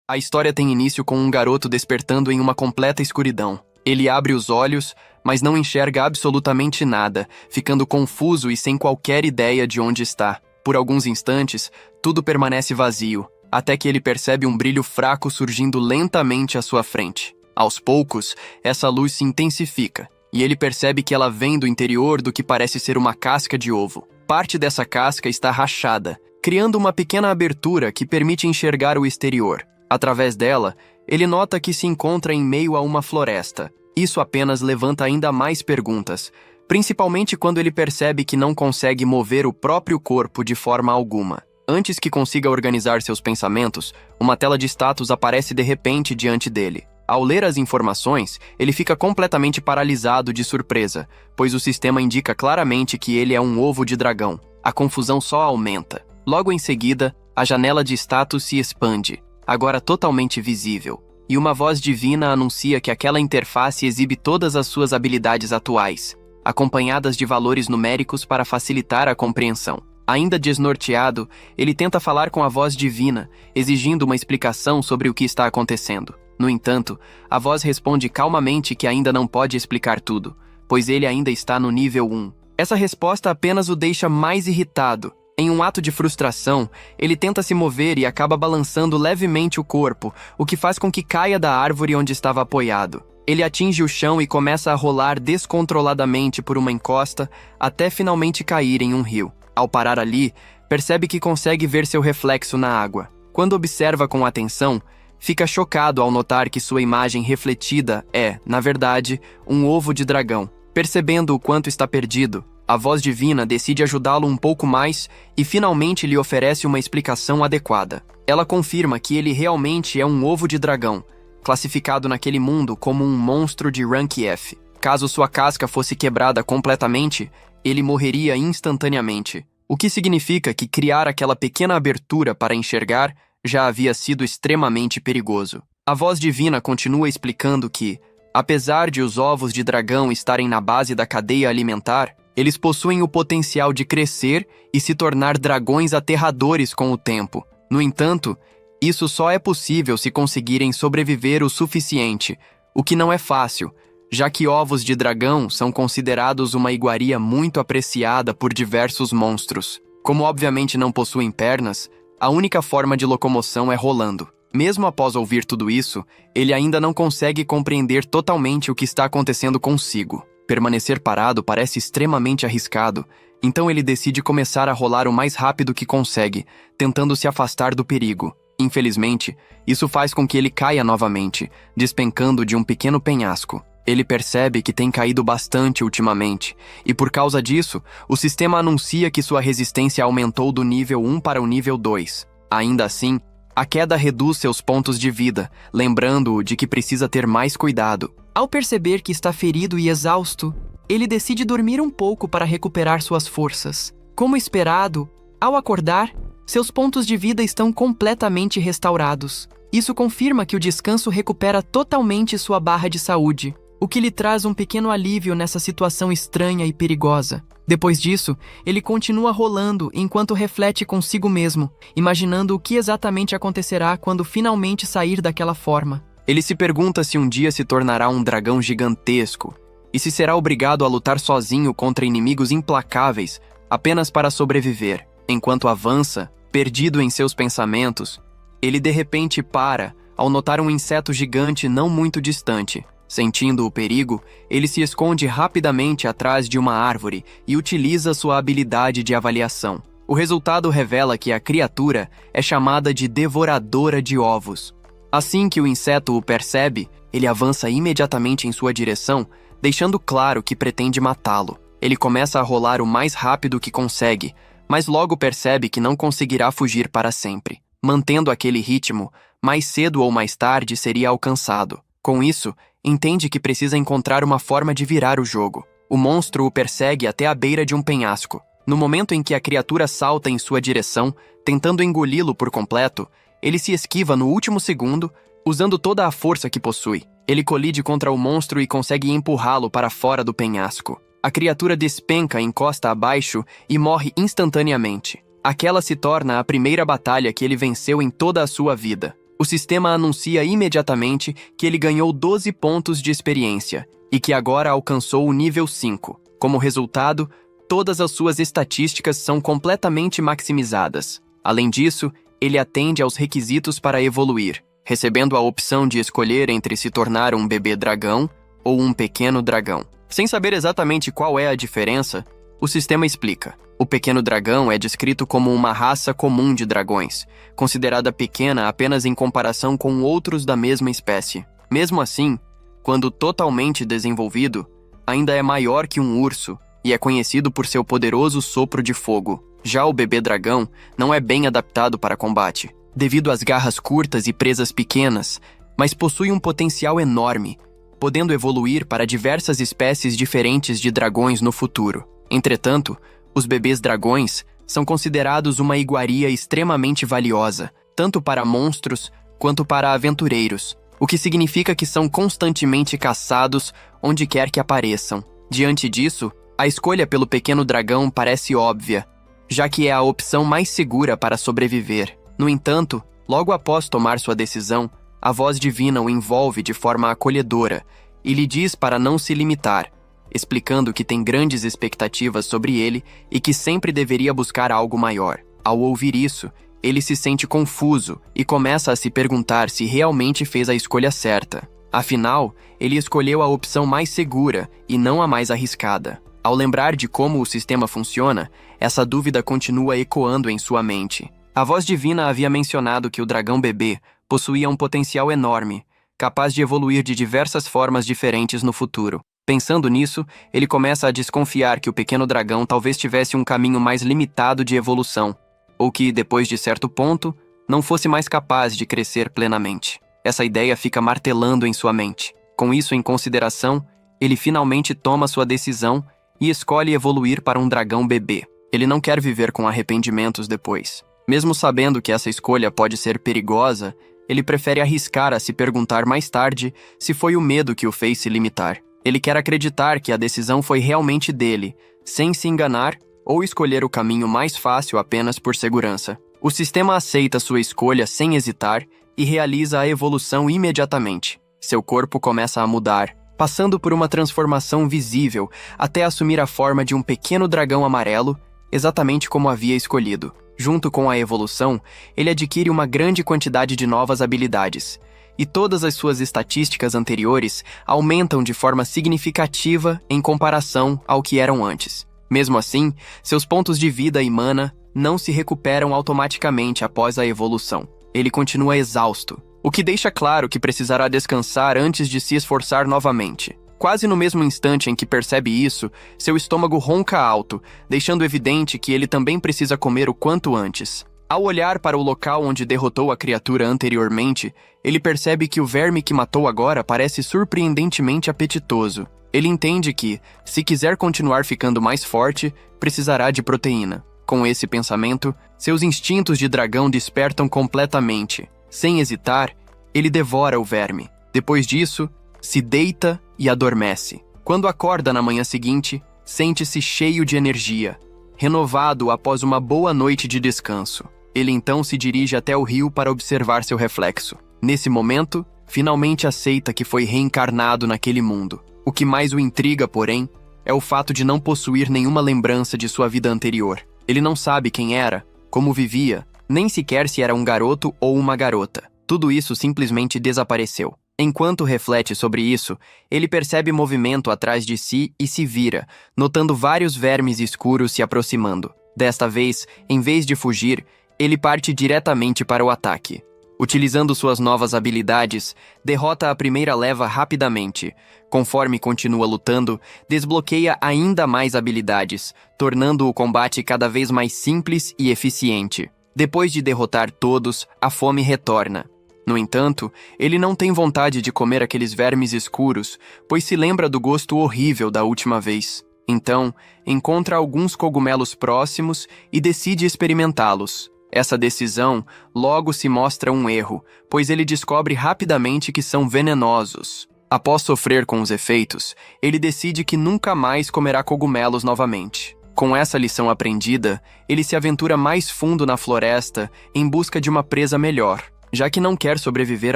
A história tem início com um garoto despertando em uma completa escuridão. Ele abre os olhos, mas não enxerga absolutamente nada, ficando confuso e sem qualquer ideia de onde está. Por alguns instantes, tudo permanece vazio, até que ele percebe um brilho fraco surgindo lentamente à sua frente. Aos poucos, essa luz se intensifica, e ele percebe que ela vem do interior do que parece ser uma casca de ovo. Parte dessa casca está rachada, criando uma pequena abertura que permite enxergar o exterior. Através dela, ele nota que se encontra em meio a uma floresta. Isso apenas levanta ainda mais perguntas, principalmente quando ele percebe que não consegue mover o próprio corpo de forma alguma. Antes que consiga organizar seus pensamentos, uma tela de status aparece de repente diante dele. Ao ler as informações, ele fica completamente paralisado de surpresa, pois o sistema indica claramente que ele é um ovo de dragão. A confusão só aumenta. Logo em seguida, a janela de status se expande, agora totalmente visível, e uma voz divina anuncia que aquela interface exibe todas as suas habilidades atuais, acompanhadas de valores numéricos para facilitar a compreensão. Ainda desnorteado, ele tenta falar com a voz divina, exigindo uma explicação sobre o que está acontecendo. No entanto, a voz responde calmamente que ainda não pode explicar tudo, pois ele ainda está no nível 1. Essa resposta apenas o deixa mais irritado. Em um ato de frustração, ele tenta se mover e acaba balançando levemente o corpo, o que faz com que caia da árvore onde estava apoiado. Ele atinge o chão e começa a rolar descontroladamente por uma encosta, até finalmente cair em um rio. Ao parar ali, percebe que consegue ver seu reflexo na água. Quando observa com atenção, fica chocado ao notar que sua imagem refletida é, na verdade, um ovo de dragão. Percebendo o quanto está perdido, a voz divina decide ajudá-lo um pouco mais e finalmente lhe oferece uma explicação adequada. Ela confirma que ele realmente é um ovo de dragão, classificado naquele mundo como um monstro de Rank F. Caso sua casca fosse quebrada completamente, ele morreria instantaneamente, o que significa que criar aquela pequena abertura para enxergar já havia sido extremamente perigoso. A voz divina continua explicando que, apesar de os ovos de dragão estarem na base da cadeia alimentar, eles possuem o potencial de crescer e se tornar dragões aterradores com o tempo. No entanto, isso só é possível se conseguirem sobreviver o suficiente, o que não é fácil, já que ovos de dragão são considerados uma iguaria muito apreciada por diversos monstros. Como obviamente não possuem pernas, a única forma de locomoção é rolando. Mesmo após ouvir tudo isso, ele ainda não consegue compreender totalmente o que está acontecendo consigo. Permanecer parado parece extremamente arriscado, então ele decide começar a rolar o mais rápido que consegue, tentando se afastar do perigo. Infelizmente, isso faz com que ele caia novamente, despencando de um pequeno penhasco. Ele percebe que tem caído bastante ultimamente, e por causa disso, o sistema anuncia que sua resistência aumentou do nível 1 para o nível 2. Ainda assim, a queda reduz seus pontos de vida, lembrando-o de que precisa ter mais cuidado. Ao perceber que está ferido e exausto, ele decide dormir um pouco para recuperar suas forças. Como esperado, ao acordar, seus pontos de vida estão completamente restaurados. Isso confirma que o descanso recupera totalmente sua barra de saúde, o que lhe traz um pequeno alívio nessa situação estranha e perigosa. Depois disso, ele continua rolando enquanto reflete consigo mesmo, imaginando o que exatamente acontecerá quando finalmente sair daquela forma. Ele se pergunta se um dia se tornará um dragão gigantesco e se será obrigado a lutar sozinho contra inimigos implacáveis apenas para sobreviver. Enquanto avança, perdido em seus pensamentos, ele de repente para ao notar um inseto gigante não muito distante. Sentindo o perigo, ele se esconde rapidamente atrás de uma árvore e utiliza sua habilidade de avaliação. O resultado revela que a criatura é chamada de Devoradora de Ovos. Assim que o inseto o percebe, ele avança imediatamente em sua direção, deixando claro que pretende matá-lo. Ele começa a rolar o mais rápido que consegue, mas logo percebe que não conseguirá fugir para sempre. Mantendo aquele ritmo, mais cedo ou mais tarde seria alcançado. Com isso, entende que precisa encontrar uma forma de virar o jogo. O monstro o persegue até a beira de um penhasco. No momento em que a criatura salta em sua direção, tentando engoli-lo por completo, ele se esquiva no último segundo, usando toda a força que possui. Ele colide contra o monstro e consegue empurrá-lo para fora do penhasco. A criatura despenca encosta abaixo e morre instantaneamente. Aquela se torna a primeira batalha que ele venceu em toda a sua vida. O sistema anuncia imediatamente que ele ganhou 12 pontos de experiência e que agora alcançou o nível 5. Como resultado, todas as suas estatísticas são completamente maximizadas. Além disso, ele atende aos requisitos para evoluir, recebendo a opção de escolher entre se tornar um bebê dragão ou um pequeno dragão. Sem saber exatamente qual é a diferença, o sistema explica. O pequeno dragão é descrito como uma raça comum de dragões, considerada pequena apenas em comparação com outros da mesma espécie. Mesmo assim, quando totalmente desenvolvido, ainda é maior que um urso e é conhecido por seu poderoso sopro de fogo. Já o bebê dragão não é bem adaptado para combate, devido às garras curtas e presas pequenas, mas possui um potencial enorme, podendo evoluir para diversas espécies diferentes de dragões no futuro. Entretanto, os bebês dragões são considerados uma iguaria extremamente valiosa, tanto para monstros quanto para aventureiros, o que significa que são constantemente caçados onde quer que apareçam. Diante disso, a escolha pelo pequeno dragão parece óbvia, já que é a opção mais segura para sobreviver. No entanto, logo após tomar sua decisão, a voz divina o envolve de forma acolhedora e lhe diz para não se limitar, explicando que tem grandes expectativas sobre ele e que sempre deveria buscar algo maior. Ao ouvir isso, ele se sente confuso e começa a se perguntar se realmente fez a escolha certa. Afinal, ele escolheu a opção mais segura e não a mais arriscada. Ao lembrar de como o sistema funciona, essa dúvida continua ecoando em sua mente. A voz divina havia mencionado que o dragão bebê possuía um potencial enorme, capaz de evoluir de diversas formas diferentes no futuro. Pensando nisso, ele começa a desconfiar que o pequeno dragão talvez tivesse um caminho mais limitado de evolução, ou que, depois de certo ponto, não fosse mais capaz de crescer plenamente. Essa ideia fica martelando em sua mente. Com isso em consideração, ele finalmente toma sua decisão e escolhe evoluir para um dragão bebê. Ele não quer viver com arrependimentos depois. Mesmo sabendo que essa escolha pode ser perigosa, ele prefere arriscar a se perguntar mais tarde se foi o medo que o fez se limitar. Ele quer acreditar que a decisão foi realmente dele, sem se enganar ou escolher o caminho mais fácil apenas por segurança. O sistema aceita sua escolha sem hesitar e realiza a evolução imediatamente. Seu corpo começa a mudar, passando por uma transformação visível até assumir a forma de um pequeno dragão amarelo, exatamente como havia escolhido. Junto com a evolução, ele adquire uma grande quantidade de novas habilidades, e todas as suas estatísticas anteriores aumentam de forma significativa em comparação ao que eram antes. Mesmo assim, seus pontos de vida e mana não se recuperam automaticamente após a evolução. Ele continua exausto, o que deixa claro que precisará descansar antes de se esforçar novamente. Quase no mesmo instante em que percebe isso, seu estômago ronca alto, deixando evidente que ele também precisa comer o quanto antes. Ao olhar para o local onde derrotou a criatura anteriormente, ele percebe que o verme que matou agora parece surpreendentemente apetitoso. Ele entende que, se quiser continuar ficando mais forte, precisará de proteína. Com esse pensamento, seus instintos de dragão despertam completamente. Sem hesitar, ele devora o verme. Depois disso, se deita e adormece. Quando acorda na manhã seguinte, sente-se cheio de energia, renovado após uma boa noite de descanso. Ele então se dirige até o rio para observar seu reflexo. Nesse momento, finalmente aceita que foi reencarnado naquele mundo. O que mais o intriga, porém, é o fato de não possuir nenhuma lembrança de sua vida anterior. Ele não sabe quem era, como vivia, nem sequer se era um garoto ou uma garota. Tudo isso simplesmente desapareceu. Enquanto reflete sobre isso, ele percebe movimento atrás de si e se vira, notando vários vermes escuros se aproximando. Desta vez, em vez de fugir, ele parte diretamente para o ataque. Utilizando suas novas habilidades, derrota a primeira leva rapidamente. Conforme continua lutando, desbloqueia ainda mais habilidades, tornando o combate cada vez mais simples e eficiente. Depois de derrotar todos, a fome retorna. No entanto, ele não tem vontade de comer aqueles vermes escuros, pois se lembra do gosto horrível da última vez. Então, encontra alguns cogumelos próximos e decide experimentá-los. Essa decisão logo se mostra um erro, pois ele descobre rapidamente que são venenosos. Após sofrer com os efeitos, ele decide que nunca mais comerá cogumelos novamente. Com essa lição aprendida, ele se aventura mais fundo na floresta em busca de uma presa melhor. já que não quer sobreviver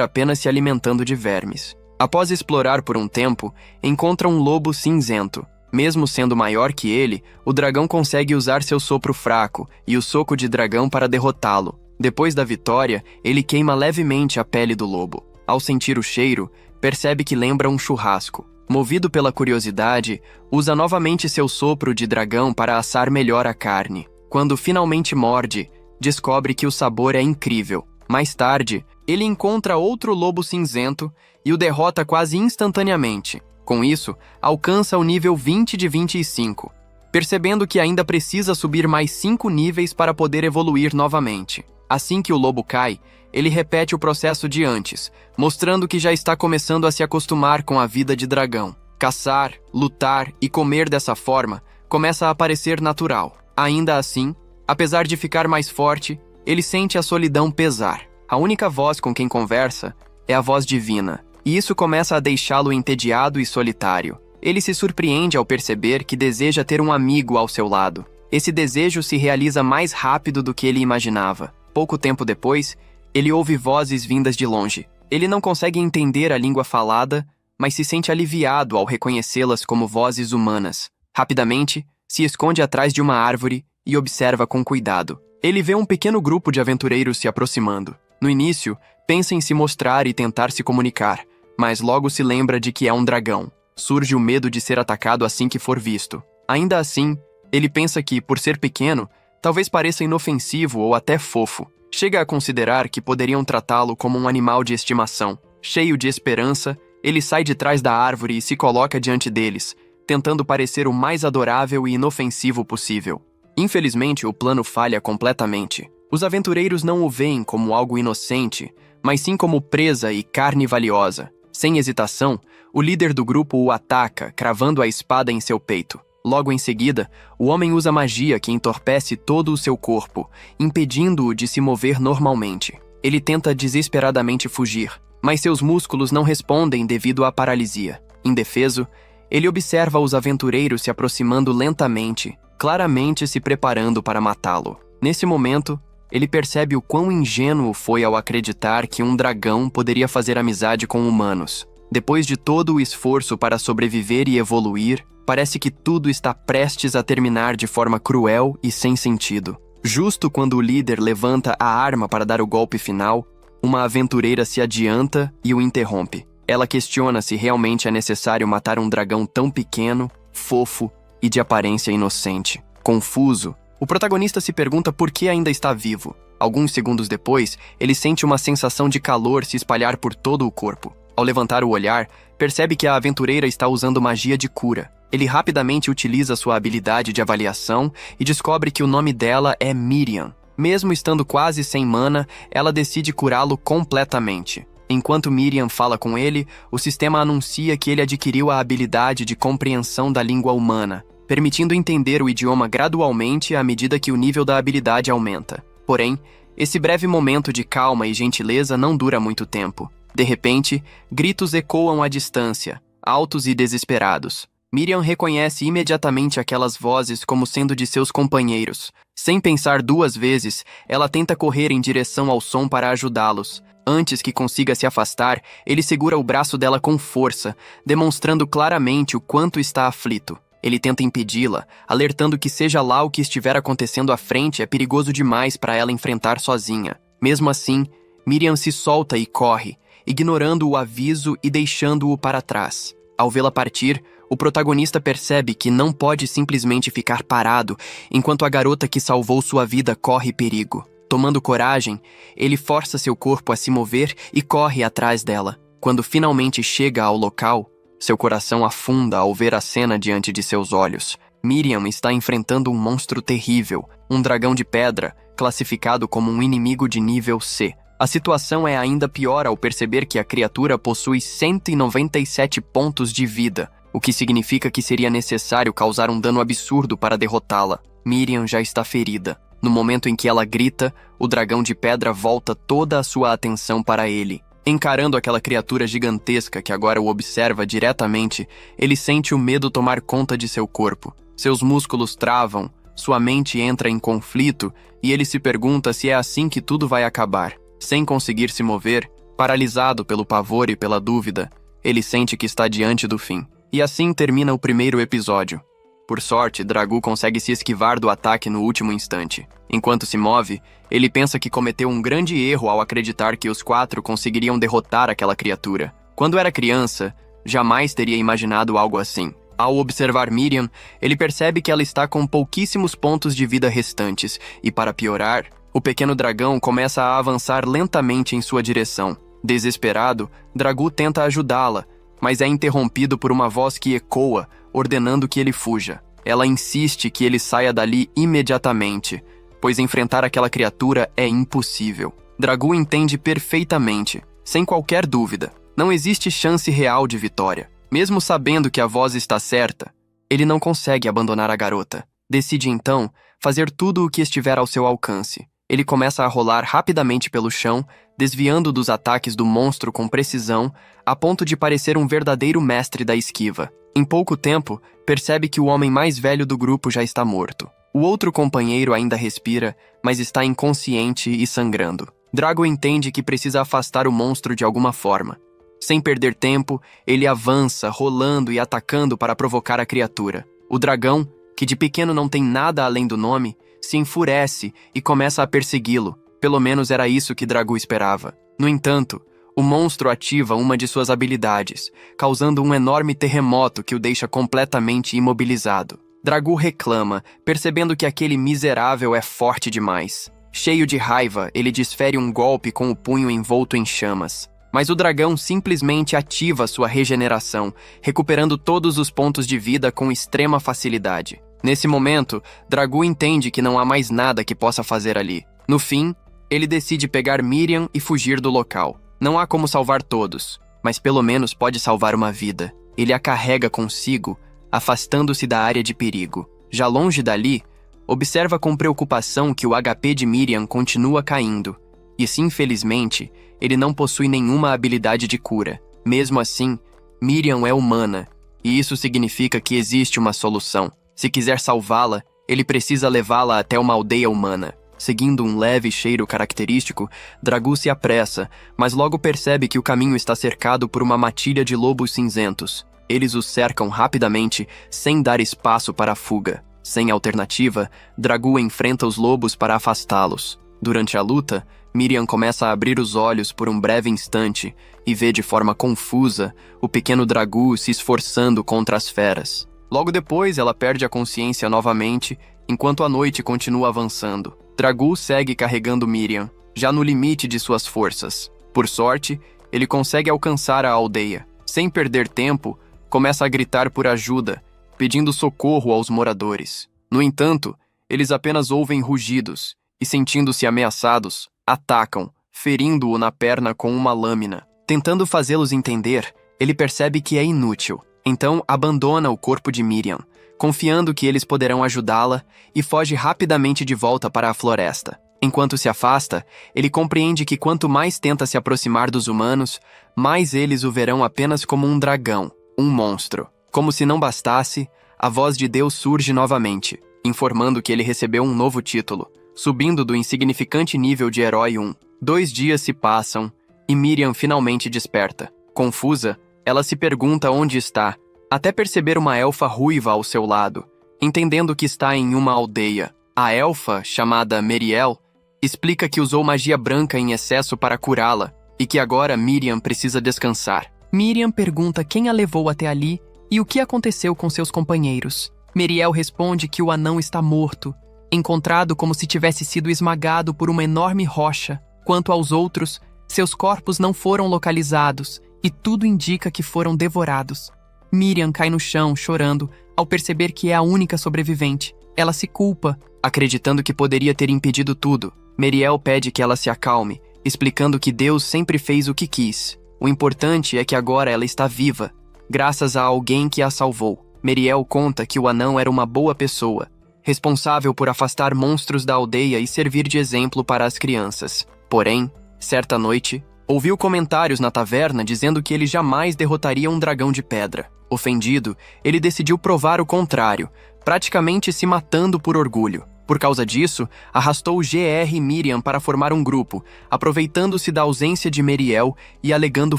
apenas se alimentando de vermes. Após explorar por um tempo, encontra um lobo cinzento. Mesmo sendo maior que ele, o dragão consegue usar seu sopro fraco e o soco de dragão para derrotá-lo. Depois da vitória, ele queima levemente a pele do lobo. Ao sentir o cheiro, percebe que lembra um churrasco. Movido pela curiosidade, usa novamente seu sopro de dragão para assar melhor a carne. Quando finalmente morde, descobre que o sabor é incrível. Mais tarde, ele encontra outro lobo cinzento e o derrota quase instantaneamente. Com isso, alcança o nível 20 de 25, percebendo que ainda precisa subir mais 5 níveis para poder evoluir novamente. Assim que o lobo cai, ele repete o processo de antes, mostrando que já está começando a se acostumar com a vida de dragão. Caçar, lutar e comer dessa forma começa a parecer natural. Ainda assim, apesar de ficar mais forte, ele sente a solidão pesar. A única voz com quem conversa é a voz divina, e isso começa a deixá-lo entediado e solitário. Ele se surpreende ao perceber que deseja ter um amigo ao seu lado. Esse desejo se realiza mais rápido do que ele imaginava. Pouco tempo depois, ele ouve vozes vindas de longe. Ele não consegue entender a língua falada, mas se sente aliviado ao reconhecê-las como vozes humanas. Rapidamente, se esconde atrás de uma árvore e observa com cuidado. Ele vê um pequeno grupo de aventureiros se aproximando. No início, pensa em se mostrar e tentar se comunicar, mas logo se lembra de que é um dragão. Surge o medo de ser atacado assim que for visto. Ainda assim, ele pensa que, por ser pequeno, talvez pareça inofensivo ou até fofo. Chega a considerar que poderiam tratá-lo como um animal de estimação. Cheio de esperança, ele sai de trás da árvore e se coloca diante deles, tentando parecer o mais adorável e inofensivo possível. Infelizmente, o plano falha completamente. Os aventureiros não o veem como algo inocente, mas sim como presa e carne valiosa. Sem hesitação, o líder do grupo o ataca, cravando a espada em seu peito. Logo em seguida, o homem usa magia que entorpece todo o seu corpo, impedindo-o de se mover normalmente. Ele tenta desesperadamente fugir, mas seus músculos não respondem devido à paralisia. Indefeso, ele observa os aventureiros se aproximando lentamente, claramente se preparando para matá-lo. Nesse momento, ele percebe o quão ingênuo foi ao acreditar que um dragão poderia fazer amizade com humanos. Depois de todo o esforço para sobreviver e evoluir, parece que tudo está prestes a terminar de forma cruel e sem sentido. Justo quando o líder levanta a arma para dar o golpe final, uma aventureira se adianta e o interrompe. Ela questiona se realmente é necessário matar um dragão tão pequeno, fofo e de aparência inocente. Confuso, o protagonista se pergunta por que ainda está vivo. Alguns segundos depois, ele sente uma sensação de calor se espalhar por todo o corpo. Ao levantar o olhar, percebe que a aventureira está usando magia de cura. Ele rapidamente utiliza sua habilidade de avaliação e descobre que o nome dela é Miriam. Mesmo estando quase sem mana, ela decide curá-lo completamente. Enquanto Miriam fala com ele, o sistema anuncia que ele adquiriu a habilidade de compreensão da língua humana, permitindo entender o idioma gradualmente à medida que o nível da habilidade aumenta. Porém, esse breve momento de calma e gentileza não dura muito tempo. De repente, gritos ecoam à distância, altos e desesperados. Miriam reconhece imediatamente aquelas vozes como sendo de seus companheiros. Sem pensar duas vezes, ela tenta correr em direção ao som para ajudá-los. Antes que consiga se afastar, ele segura o braço dela com força, demonstrando claramente o quanto está aflito. Ele tenta impedi-la, alertando que seja lá o que estiver acontecendo à frente é perigoso demais para ela enfrentar sozinha. Mesmo assim, Miriam se solta e corre, ignorando o aviso e deixando-o para trás. Ao vê-la partir, o protagonista percebe que não pode simplesmente ficar parado enquanto a garota que salvou sua vida corre perigo. Tomando coragem, ele força seu corpo a se mover e corre atrás dela. Quando finalmente chega ao local, seu coração afunda ao ver a cena diante de seus olhos. Miriam está enfrentando um monstro terrível, um dragão de pedra, classificado como um inimigo de nível C. A situação é ainda pior ao perceber que a criatura possui 197 pontos de vida, o que significa que seria necessário causar um dano absurdo para derrotá-la. Miriam já está ferida. No momento em que ela grita, o dragão de pedra volta toda a sua atenção para ele. Encarando aquela criatura gigantesca que agora o observa diretamente, ele sente o medo tomar conta de seu corpo. Seus músculos travam, sua mente entra em conflito e ele se pergunta se é assim que tudo vai acabar. Sem conseguir se mover, paralisado pelo pavor e pela dúvida, ele sente que está diante do fim. E assim termina o primeiro episódio. Por sorte, Dragu consegue se esquivar do ataque no último instante. Enquanto se move, ele pensa que cometeu um grande erro ao acreditar que os 4 conseguiriam derrotar aquela criatura. Quando era criança, jamais teria imaginado algo assim. Ao observar Miriam, ele percebe que ela está com pouquíssimos pontos de vida restantes e, para piorar, o pequeno dragão começa a avançar lentamente em sua direção. Desesperado, Dragu tenta ajudá-la, mas é interrompido por uma voz que ecoa, ordenando que ele fuja. Ela insiste que ele saia dali imediatamente, pois enfrentar aquela criatura é impossível. Dragu entende perfeitamente, sem qualquer dúvida. Não existe chance real de vitória. Mesmo sabendo que a voz está certa, ele não consegue abandonar a garota. Decide então fazer tudo o que estiver ao seu alcance. Ele começa a rolar rapidamente pelo chão, desviando dos ataques do monstro com precisão, a ponto de parecer um verdadeiro mestre da esquiva. Em pouco tempo, percebe que o homem mais velho do grupo já está morto. O outro companheiro ainda respira, mas está inconsciente e sangrando. Drago entende que precisa afastar o monstro de alguma forma. Sem perder tempo, ele avança, rolando e atacando para provocar a criatura. O dragão, que de pequeno não tem nada além do nome, se enfurece e começa a persegui-lo. Pelo menos era isso que Dragu esperava. No entanto, o monstro ativa uma de suas habilidades, causando um enorme terremoto que o deixa completamente imobilizado. Dragu reclama, percebendo que aquele miserável é forte demais. Cheio de raiva, ele desfere um golpe com o punho envolto em chamas. Mas o dragão simplesmente ativa sua regeneração, recuperando todos os pontos de vida com extrema facilidade. Nesse momento, Dragu entende que não há mais nada que possa fazer ali. No fim, ele decide pegar Miriam e fugir do local. Não há como salvar todos, mas pelo menos pode salvar uma vida. Ele a carrega consigo, afastando-se da área de perigo. Já longe dali, observa com preocupação que o HP de Miriam continua caindo. E se infelizmente, ele não possui nenhuma habilidade de cura. Mesmo assim, Miriam é humana, e isso significa que existe uma solução. Se quiser salvá-la, ele precisa levá-la até uma aldeia humana. Seguindo um leve cheiro característico, Dragu se apressa, mas logo percebe que o caminho está cercado por uma matilha de lobos cinzentos. Eles o cercam rapidamente, sem dar espaço para a fuga. Sem alternativa, Dragu enfrenta os lobos para afastá-los. Durante a luta, Miriam começa a abrir os olhos por um breve instante e vê de forma confusa o pequeno Dragu se esforçando contra as feras. Logo depois, ela perde a consciência novamente, enquanto a noite continua avançando. Dragu segue carregando Miriam, já no limite de suas forças. Por sorte, ele consegue alcançar a aldeia. Sem perder tempo, começa a gritar por ajuda, pedindo socorro aos moradores. No entanto, eles apenas ouvem rugidos e, sentindo-se ameaçados, atacam, ferindo-o na perna com uma lâmina. Tentando fazê-los entender, ele percebe que é inútil. Então, abandona o corpo de Miriam, confiando que eles poderão ajudá-la, e foge rapidamente de volta para a floresta. Enquanto se afasta, ele compreende que quanto mais tenta se aproximar dos humanos, mais eles o verão apenas como um dragão, um monstro. Como se não bastasse, a voz de Deus surge novamente, informando que ele recebeu um novo título, subindo do insignificante nível de Herói 1. 2 dias se passam, e Miriam finalmente desperta. Confusa, ela se pergunta onde está, até perceber uma elfa ruiva ao seu lado, entendendo que está em uma aldeia. A elfa, chamada Meriel, explica que usou magia branca em excesso para curá-la, e que agora Miriam precisa descansar. Miriam pergunta quem a levou até ali e o que aconteceu com seus companheiros. Meriel responde que o anão está morto, encontrado como se tivesse sido esmagado por uma enorme rocha. Quanto aos outros, seus corpos não foram localizados, e tudo indica que foram devorados. Miriam cai no chão, chorando, ao perceber que é a única sobrevivente. Ela se culpa, acreditando que poderia ter impedido tudo. Meriel pede que ela se acalme, explicando que Deus sempre fez o que quis. O importante é que agora ela está viva, graças a alguém que a salvou. Meriel conta que o anão era uma boa pessoa, responsável por afastar monstros da aldeia e servir de exemplo para as crianças. Porém, certa noite, ouviu comentários na taverna dizendo que ele jamais derrotaria um dragão de pedra. Ofendido, ele decidiu provar o contrário, praticamente se matando por orgulho. Por causa disso, arrastou GR e Miriam para formar um grupo, aproveitando-se da ausência de Meriel e alegando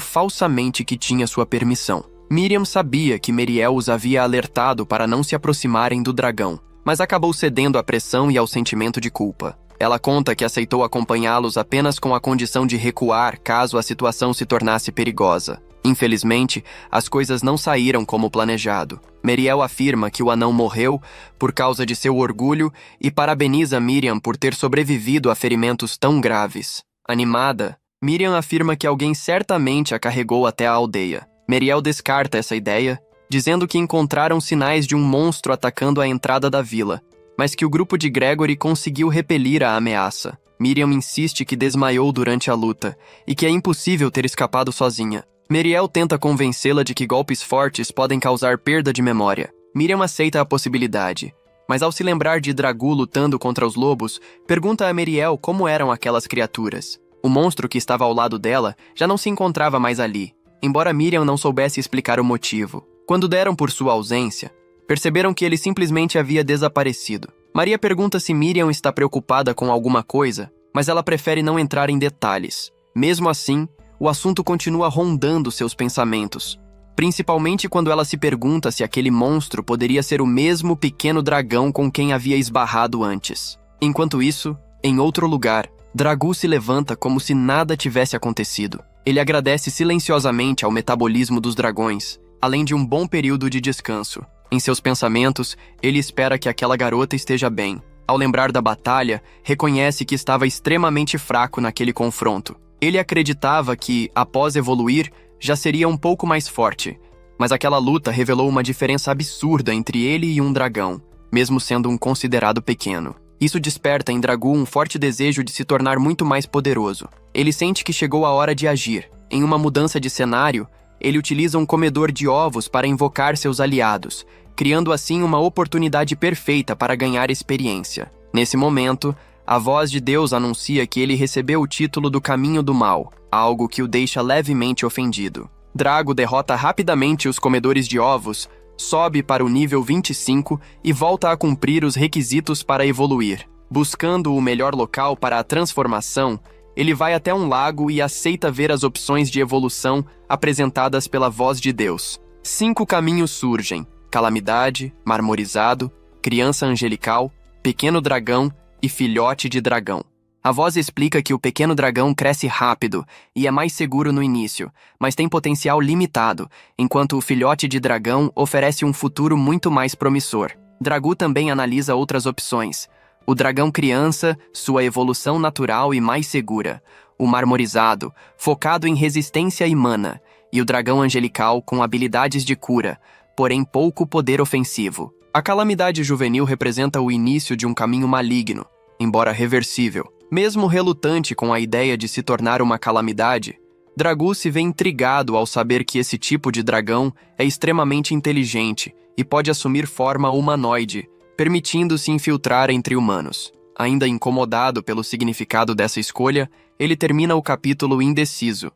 falsamente que tinha sua permissão. Miriam sabia que Meriel os havia alertado para não se aproximarem do dragão, mas acabou cedendo à pressão e ao sentimento de culpa. Ela conta que aceitou acompanhá-los apenas com a condição de recuar caso a situação se tornasse perigosa. Infelizmente, as coisas não saíram como planejado. Meriel afirma que o anão morreu por causa de seu orgulho e parabeniza Miriam por ter sobrevivido a ferimentos tão graves. Animada, Miriam afirma que alguém certamente a carregou até a aldeia. Meriel descarta essa ideia, dizendo que encontraram sinais de um monstro atacando a entrada da vila, mas que o grupo de Gregory conseguiu repelir a ameaça. Miriam insiste que desmaiou durante a luta e que é impossível ter escapado sozinha. Meriel tenta convencê-la de que golpes fortes podem causar perda de memória. Miriam aceita a possibilidade, mas ao se lembrar de Dragu lutando contra os lobos, pergunta a Meriel como eram aquelas criaturas. O monstro que estava ao lado dela já não se encontrava mais ali, embora Miriam não soubesse explicar o motivo. Quando deram por sua ausência, perceberam que ele simplesmente havia desaparecido. Maria pergunta se Miriam está preocupada com alguma coisa, mas ela prefere não entrar em detalhes. Mesmo assim, o assunto continua rondando seus pensamentos, principalmente quando ela se pergunta se aquele monstro poderia ser o mesmo pequeno dragão com quem havia esbarrado antes. Enquanto isso, em outro lugar, Dragu se levanta como se nada tivesse acontecido. Ele agradece silenciosamente ao metabolismo dos dragões, além de um bom período de descanso. Em seus pensamentos, ele espera que aquela garota esteja bem. Ao lembrar da batalha, reconhece que estava extremamente fraco naquele confronto. Ele acreditava que, após evoluir, já seria um pouco mais forte, mas aquela luta revelou uma diferença absurda entre ele e um dragão, mesmo sendo um considerado pequeno. Isso desperta em Dragu um forte desejo de se tornar muito mais poderoso. Ele sente que chegou a hora de agir. Em uma mudança de cenário, ele utiliza um comedor de ovos para invocar seus aliados, criando assim uma oportunidade perfeita para ganhar experiência. Nesse momento, a voz de Deus anuncia que ele recebeu o título do Caminho do Mal, algo que o deixa levemente ofendido. Drago derrota rapidamente os comedores de ovos, sobe para o nível 25 e volta a cumprir os requisitos para evoluir. Buscando o melhor local para a transformação, ele vai até um lago e aceita ver as opções de evolução apresentadas pela voz de Deus. 5 caminhos surgem: Calamidade, Marmorizado, Criança Angelical, Pequeno Dragão e Filhote de Dragão. A voz explica que o pequeno dragão cresce rápido e é mais seguro no início, mas tem potencial limitado, enquanto o filhote de dragão oferece um futuro muito mais promissor. Dragu também analisa outras opções: o dragão criança, sua evolução natural e mais segura; o marmorizado, focado em resistência e mana; e o dragão angelical com habilidades de cura, porém pouco poder ofensivo. A calamidade juvenil representa o início de um caminho maligno, embora reversível. Mesmo relutante com a ideia de se tornar uma calamidade, Dragu se vê intrigado ao saber que esse tipo de dragão é extremamente inteligente e pode assumir forma humanoide, permitindo-se infiltrar entre humanos. Ainda incomodado pelo significado dessa escolha, ele termina o capítulo indeciso.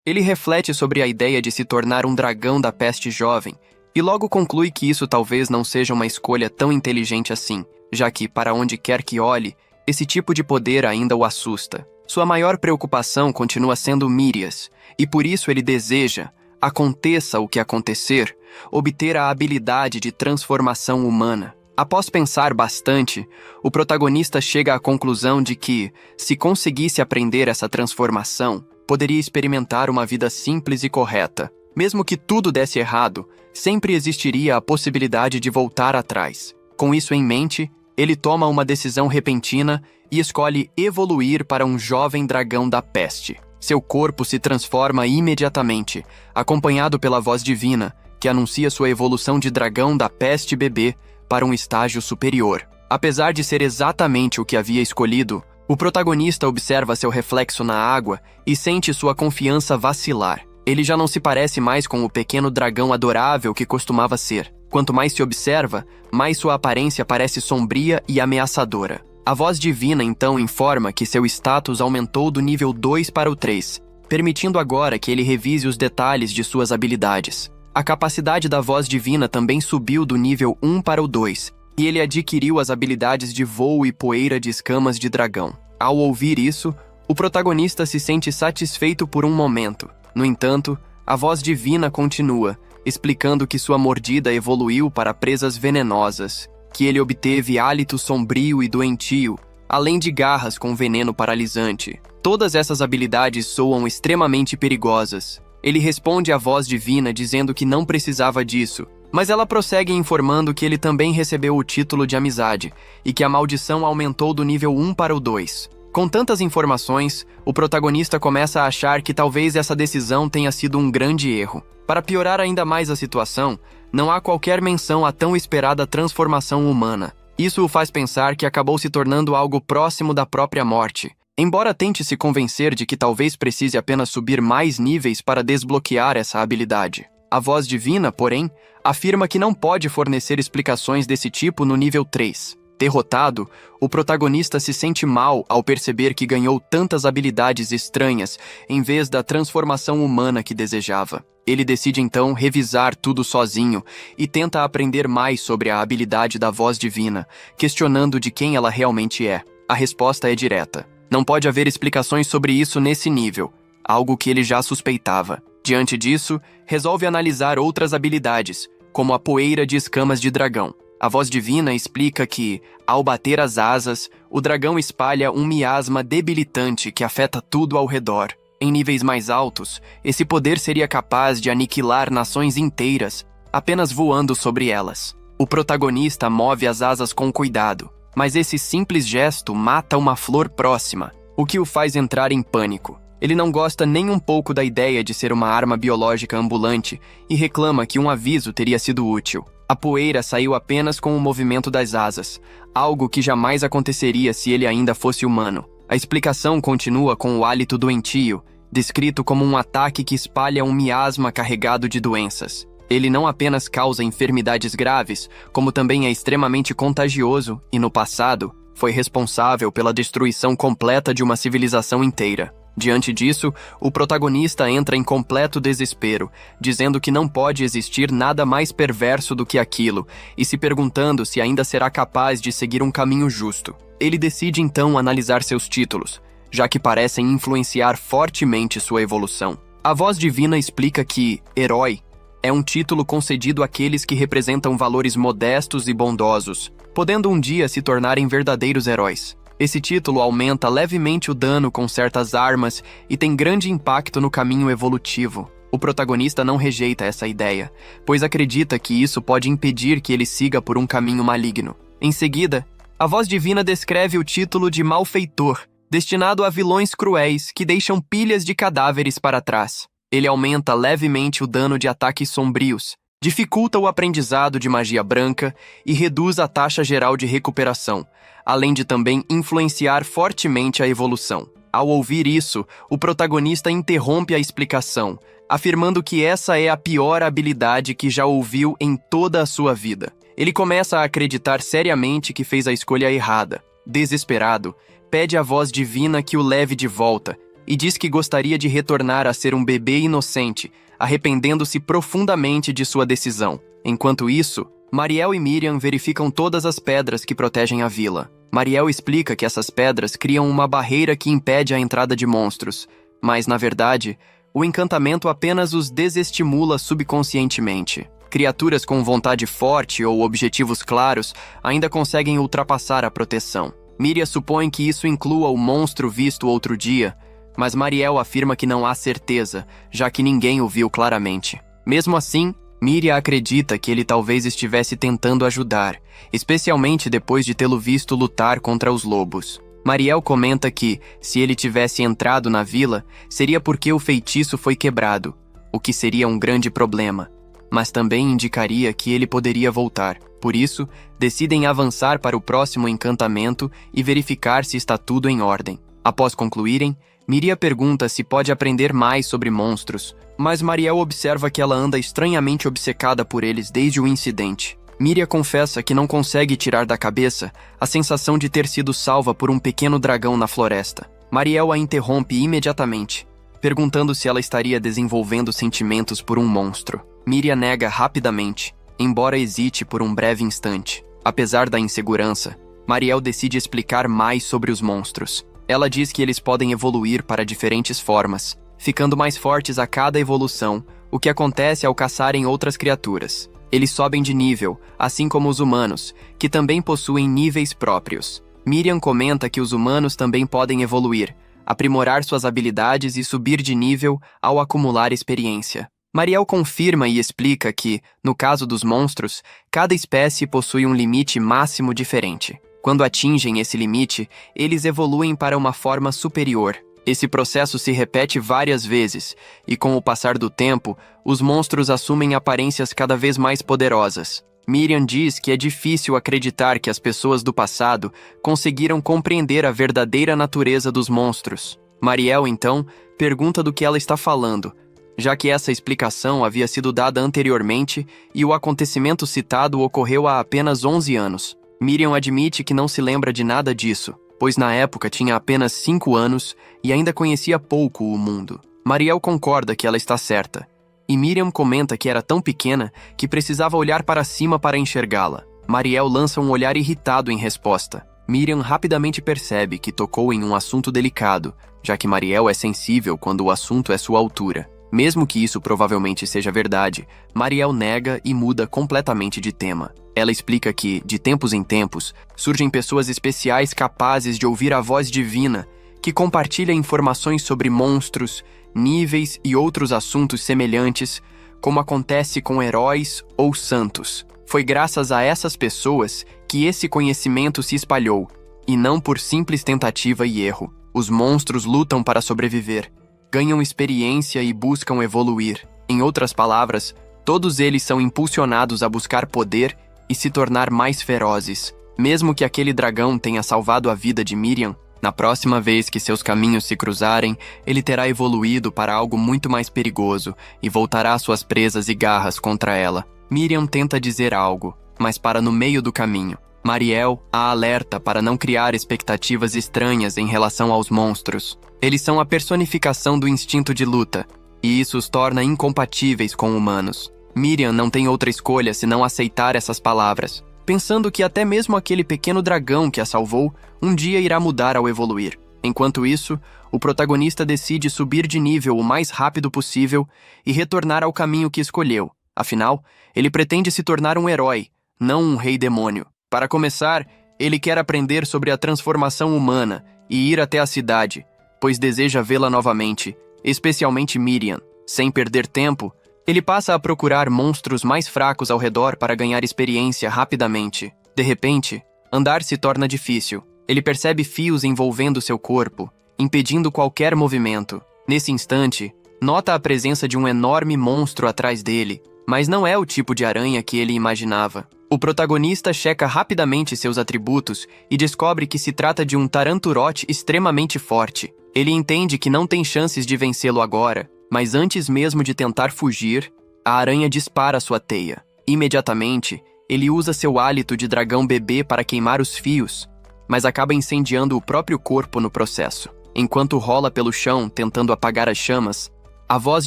Ele reflete sobre a ideia de se tornar um dragão da peste jovem, e logo conclui que isso talvez não seja uma escolha tão inteligente assim, já que, para onde quer que olhe, esse tipo de poder ainda o assusta. Sua maior preocupação continua sendo Mirias, e por isso ele deseja, aconteça o que acontecer, obter a habilidade de transformação humana. Após pensar bastante, o protagonista chega à conclusão de que, se conseguisse aprender essa transformação, poderia experimentar uma vida simples e correta. Mesmo que tudo desse errado, sempre existiria a possibilidade de voltar atrás. Com isso em mente, ele toma uma decisão repentina e escolhe evoluir para um jovem dragão da peste. Seu corpo se transforma imediatamente, acompanhado pela voz divina, que anuncia sua evolução de dragão da peste bebê para um estágio superior. Apesar de ser exatamente o que havia escolhido, o protagonista observa seu reflexo na água e sente sua confiança vacilar. Ele já não se parece mais com o pequeno dragão adorável que costumava ser. Quanto mais se observa, mais sua aparência parece sombria e ameaçadora. A voz divina então informa que seu status aumentou do nível 2 para o 3, permitindo agora que ele revise os detalhes de suas habilidades. A capacidade da voz divina também subiu do nível 1 para o 2, e ele adquiriu as habilidades de voo e poeira de escamas de dragão. Ao ouvir isso, o protagonista se sente satisfeito por um momento. No entanto, a voz divina continua, explicando que sua mordida evoluiu para presas venenosas, que ele obteve hálito sombrio e doentio, além de garras com veneno paralisante. Todas essas habilidades soam extremamente perigosas. Ele responde à voz divina dizendo que não precisava disso, mas ela prossegue informando que ele também recebeu o título de amizade e que a maldição aumentou do nível 1 para o 2. Com tantas informações, o protagonista começa a achar que talvez essa decisão tenha sido um grande erro. Para piorar ainda mais a situação, não há qualquer menção à tão esperada transformação humana. Isso o faz pensar que acabou se tornando algo próximo da própria morte. Embora tente se convencer de que talvez precise apenas subir mais níveis para desbloquear essa habilidade. A voz divina, porém, afirma que não pode fornecer explicações desse tipo no nível 3. Derrotado, o protagonista se sente mal ao perceber que ganhou tantas habilidades estranhas em vez da transformação humana que desejava. Ele decide então revisar tudo sozinho e tenta aprender mais sobre a habilidade da voz divina, questionando de quem ela realmente é. A resposta é direta. Não pode haver explicações sobre isso nesse nível, algo que ele já suspeitava. Diante disso, resolve analisar outras habilidades, como a poeira de escamas de dragão. A voz divina explica que, ao bater as asas, o dragão espalha um miasma debilitante que afeta tudo ao redor. Em níveis mais altos, esse poder seria capaz de aniquilar nações inteiras, apenas voando sobre elas. O protagonista move as asas com cuidado, mas esse simples gesto mata uma flor próxima, o que o faz entrar em pânico. Ele não gosta nem um pouco da ideia de ser uma arma biológica ambulante e reclama que um aviso teria sido útil. A poeira saiu apenas com o movimento das asas, algo que jamais aconteceria se ele ainda fosse humano. A explicação continua com o hálito doentio, descrito como um ataque que espalha um miasma carregado de doenças. Ele não apenas causa enfermidades graves, como também é extremamente contagioso e, no passado, foi responsável pela destruição completa de uma civilização inteira. Diante disso, o protagonista entra em completo desespero, dizendo que não pode existir nada mais perverso do que aquilo, e se perguntando se ainda será capaz de seguir um caminho justo. Ele decide então analisar seus títulos, já que parecem influenciar fortemente sua evolução. A voz divina explica que Herói é um título concedido àqueles que representam valores modestos e bondosos, podendo um dia se tornarem verdadeiros heróis. Esse título aumenta levemente o dano com certas armas e tem grande impacto no caminho evolutivo. O protagonista não rejeita essa ideia, pois acredita que isso pode impedir que ele siga por um caminho maligno. Em seguida, a voz divina descreve o título de Malfeitor, destinado a vilões cruéis que deixam pilhas de cadáveres para trás. Ele aumenta levemente o dano de ataques sombrios, dificulta o aprendizado de magia branca e reduz a taxa geral de recuperação, além de também influenciar fortemente a evolução. Ao ouvir isso, o protagonista interrompe a explicação, afirmando que essa é a pior habilidade que já ouviu em toda a sua vida. Ele começa a acreditar seriamente que fez a escolha errada. Desesperado, pede à voz divina que o leve de volta e diz que gostaria de retornar a ser um bebê inocente, arrependendo-se profundamente de sua decisão. Enquanto isso, Mariel e Miriam verificam todas as pedras que protegem a vila. Mariel explica que essas pedras criam uma barreira que impede a entrada de monstros, mas, na verdade, o encantamento apenas os desestimula subconscientemente. Criaturas com vontade forte ou objetivos claros ainda conseguem ultrapassar a proteção. Miriam supõe que isso inclua o monstro visto outro dia, mas Mariel afirma que não há certeza, já que ninguém o viu claramente. Mesmo assim, Miriam acredita que ele talvez estivesse tentando ajudar, especialmente depois de tê-lo visto lutar contra os lobos. Mariel comenta que, se ele tivesse entrado na vila, seria porque o feitiço foi quebrado, o que seria um grande problema, mas também indicaria que ele poderia voltar. Por isso, decidem avançar para o próximo encantamento e verificar se está tudo em ordem. Após concluírem, Miriam pergunta se pode aprender mais sobre monstros, mas Mariel observa que ela anda estranhamente obcecada por eles desde o incidente. Miriam confessa que não consegue tirar da cabeça a sensação de ter sido salva por um pequeno dragão na floresta. Mariel a interrompe imediatamente, perguntando se ela estaria desenvolvendo sentimentos por um monstro. Miriam nega rapidamente, embora hesite por um breve instante. Apesar da insegurança, Mariel decide explicar mais sobre os monstros. Ela diz que eles podem evoluir para diferentes formas, ficando mais fortes a cada evolução, o que acontece ao caçarem outras criaturas. Eles sobem de nível, assim como os humanos, que também possuem níveis próprios. Miriam comenta que os humanos também podem evoluir, aprimorar suas habilidades e subir de nível ao acumular experiência. Mariel confirma e explica que, no caso dos monstros, cada espécie possui um limite máximo diferente. Quando atingem esse limite, eles evoluem para uma forma superior. Esse processo se repete várias vezes, e com o passar do tempo, os monstros assumem aparências cada vez mais poderosas. Miriam diz que é difícil acreditar que as pessoas do passado conseguiram compreender a verdadeira natureza dos monstros. Mariel, então, pergunta do que ela está falando, já que essa explicação havia sido dada anteriormente e o acontecimento citado ocorreu há apenas 11 anos. Miriam admite que não se lembra de nada disso, pois na época tinha apenas 5 anos e ainda conhecia pouco o mundo. Mariel concorda que ela está certa, e Miriam comenta que era tão pequena que precisava olhar para cima para enxergá-la. Mariel lança um olhar irritado em resposta. Miriam rapidamente percebe que tocou em um assunto delicado, já que Mariel é sensível quando o assunto é sua altura. Mesmo que isso provavelmente seja verdade, Mariel nega e muda completamente de tema. Ela explica que, de tempos em tempos, surgem pessoas especiais capazes de ouvir a voz divina, que compartilha informações sobre monstros, níveis e outros assuntos semelhantes, como acontece com heróis ou santos. Foi graças a essas pessoas que esse conhecimento se espalhou, e não por simples tentativa e erro. Os monstros lutam para sobreviver, ganham experiência e buscam evoluir. Em outras palavras, todos eles são impulsionados a buscar poder e se tornar mais ferozes. Mesmo que aquele dragão tenha salvado a vida de Miriam, na próxima vez que seus caminhos se cruzarem, ele terá evoluído para algo muito mais perigoso e voltará suas presas e garras contra ela. Miriam tenta dizer algo, mas para no meio do caminho. Mariel a alerta para não criar expectativas estranhas em relação aos monstros. Eles são a personificação do instinto de luta, e isso os torna incompatíveis com humanos. Miriam não tem outra escolha senão aceitar essas palavras, pensando que até mesmo aquele pequeno dragão que a salvou um dia irá mudar ao evoluir. Enquanto isso, o protagonista decide subir de nível o mais rápido possível e retornar ao caminho que escolheu. Afinal, ele pretende se tornar um herói, não um rei demônio. Para começar, ele quer aprender sobre a transformação humana e ir até a cidade, pois deseja vê-la novamente, especialmente Miriam. Sem perder tempo, ele passa a procurar monstros mais fracos ao redor para ganhar experiência rapidamente. De repente, andar se torna difícil. Ele percebe fios envolvendo seu corpo, impedindo qualquer movimento. Nesse instante, nota a presença de um enorme monstro atrás dele, mas não é o tipo de aranha que ele imaginava. O protagonista checa rapidamente seus atributos e descobre que se trata de um taranturote extremamente forte. Ele entende que não tem chances de vencê-lo agora, mas antes mesmo de tentar fugir, a aranha dispara sua teia. Imediatamente, ele usa seu hálito de dragão bebê para queimar os fios, mas acaba incendiando o próprio corpo no processo. Enquanto rola pelo chão tentando apagar as chamas, a voz